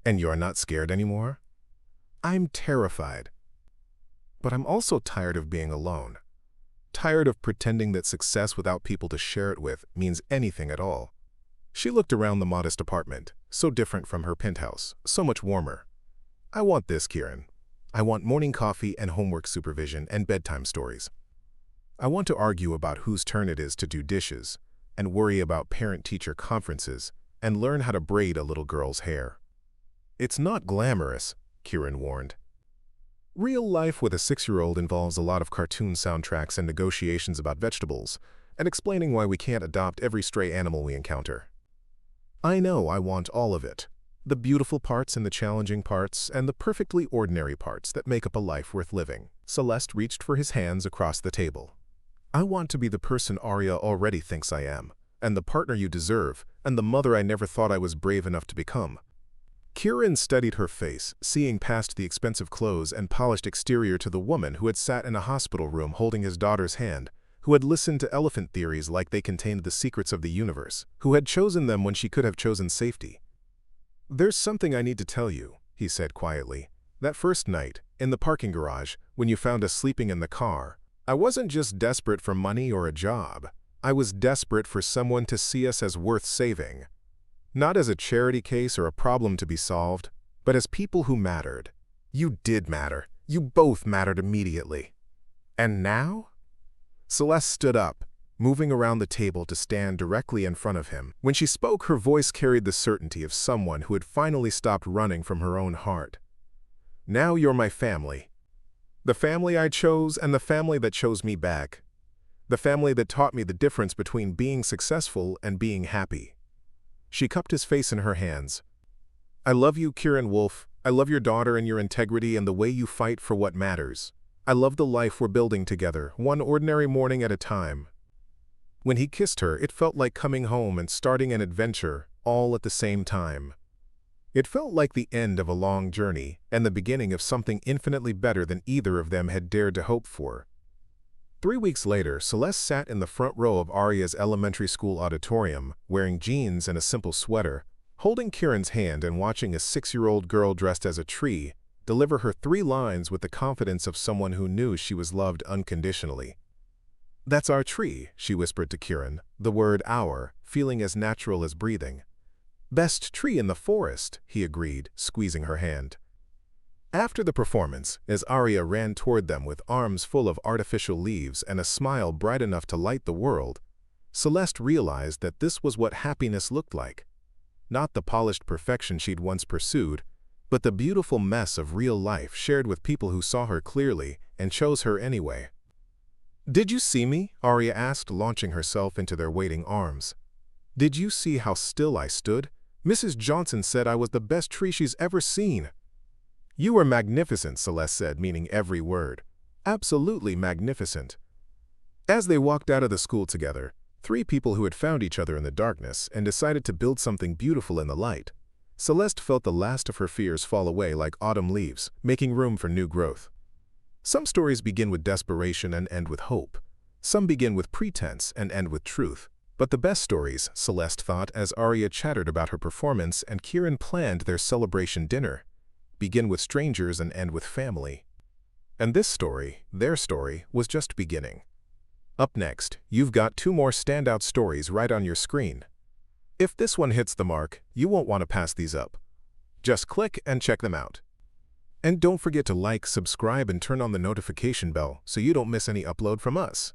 And you're not scared anymore? I'm terrified. But I'm also tired of being alone. Tired of pretending that success without people to share it with means anything at all. She looked around the modest apartment, so different from her penthouse, so much warmer. I want this, Kieran. I want morning coffee and homework supervision and bedtime stories. I want to argue about whose turn it is to do dishes, and worry about parent-teacher conferences, and learn how to braid a little girl's hair. It's not glamorous, Kieran warned. Real life with a 6-year-old involves a lot of cartoon soundtracks and negotiations about vegetables, and explaining why we can't adopt every stray animal we encounter. I know I want all of it. The beautiful parts and the challenging parts and the perfectly ordinary parts that make up a life worth living. Celeste reached for his hands across the table. I want to be the person Arya already thinks I am, and the partner you deserve, and the mother I never thought I was brave enough to become. Kieran studied her face, seeing past the expensive clothes and polished exterior to the woman who had sat in a hospital room holding his daughter's hand, who had listened to elephant theories like they contained the secrets of the universe, who had chosen them when she could have chosen safety. There's something I need to tell you, he said quietly. That first night, in the parking garage, when you found us sleeping in the car, I wasn't just desperate for money or a job. I was desperate for someone to see us as worth saving. Not as a charity case or a problem to be solved, but as people who mattered. You did matter. You both mattered immediately. And now? Celeste stood up, moving around the table to stand directly in front of him. When she spoke, her voice carried the certainty of someone who had finally stopped running from her own heart. Now you're my family. The family I chose and the family that chose me back. The family that taught me the difference between being successful and being happy. She cupped his face in her hands. I love you, Kieran Wolf. I love your daughter and your integrity and the way you fight for what matters. I love the life we're building together, one ordinary morning at a time. When he kissed her, it felt like coming home and starting an adventure, all at the same time. It felt like the end of a long journey and the beginning of something infinitely better than either of them had dared to hope for. 3 weeks later, Celeste sat in the front row of Arya's elementary school auditorium, wearing jeans and a simple sweater, holding Kieran's hand and watching a 6-year-old girl dressed as a tree deliver her 3 lines with the confidence of someone who knew she was loved unconditionally. "That's our tree," she whispered to Kieran, the word "our" feeling as natural as breathing. "Best tree in the forest," he agreed, squeezing her hand. After the performance, as Arya ran toward them with arms full of artificial leaves and a smile bright enough to light the world, Celeste realized that this was what happiness looked like. Not the polished perfection she'd once pursued, but the beautiful mess of real life shared with people who saw her clearly and chose her anyway. "Did you see me?" Arya asked, launching herself into their waiting arms. "Did you see how still I stood? Mrs. Johnson said I was the best tree she's ever seen." "You were magnificent," Celeste said, meaning every word. "Absolutely magnificent." As they walked out of the school together, 3 people who had found each other in the darkness and decided to build something beautiful in the light, Celeste felt the last of her fears fall away like autumn leaves, making room for new growth. Some stories begin with desperation and end with hope. Some begin with pretense and end with truth. But the best stories, Celeste thought as Arya chattered about her performance and Kieran planned their celebration dinner, begin with strangers and end with family. And this story, their story, was just beginning. Up next, you've got 2 more standout stories right on your screen. If this one hits the mark, you won't want to pass these up. Just click and check them out. And don't forget to like, subscribe, and turn on the notification bell so you don't miss any upload from us.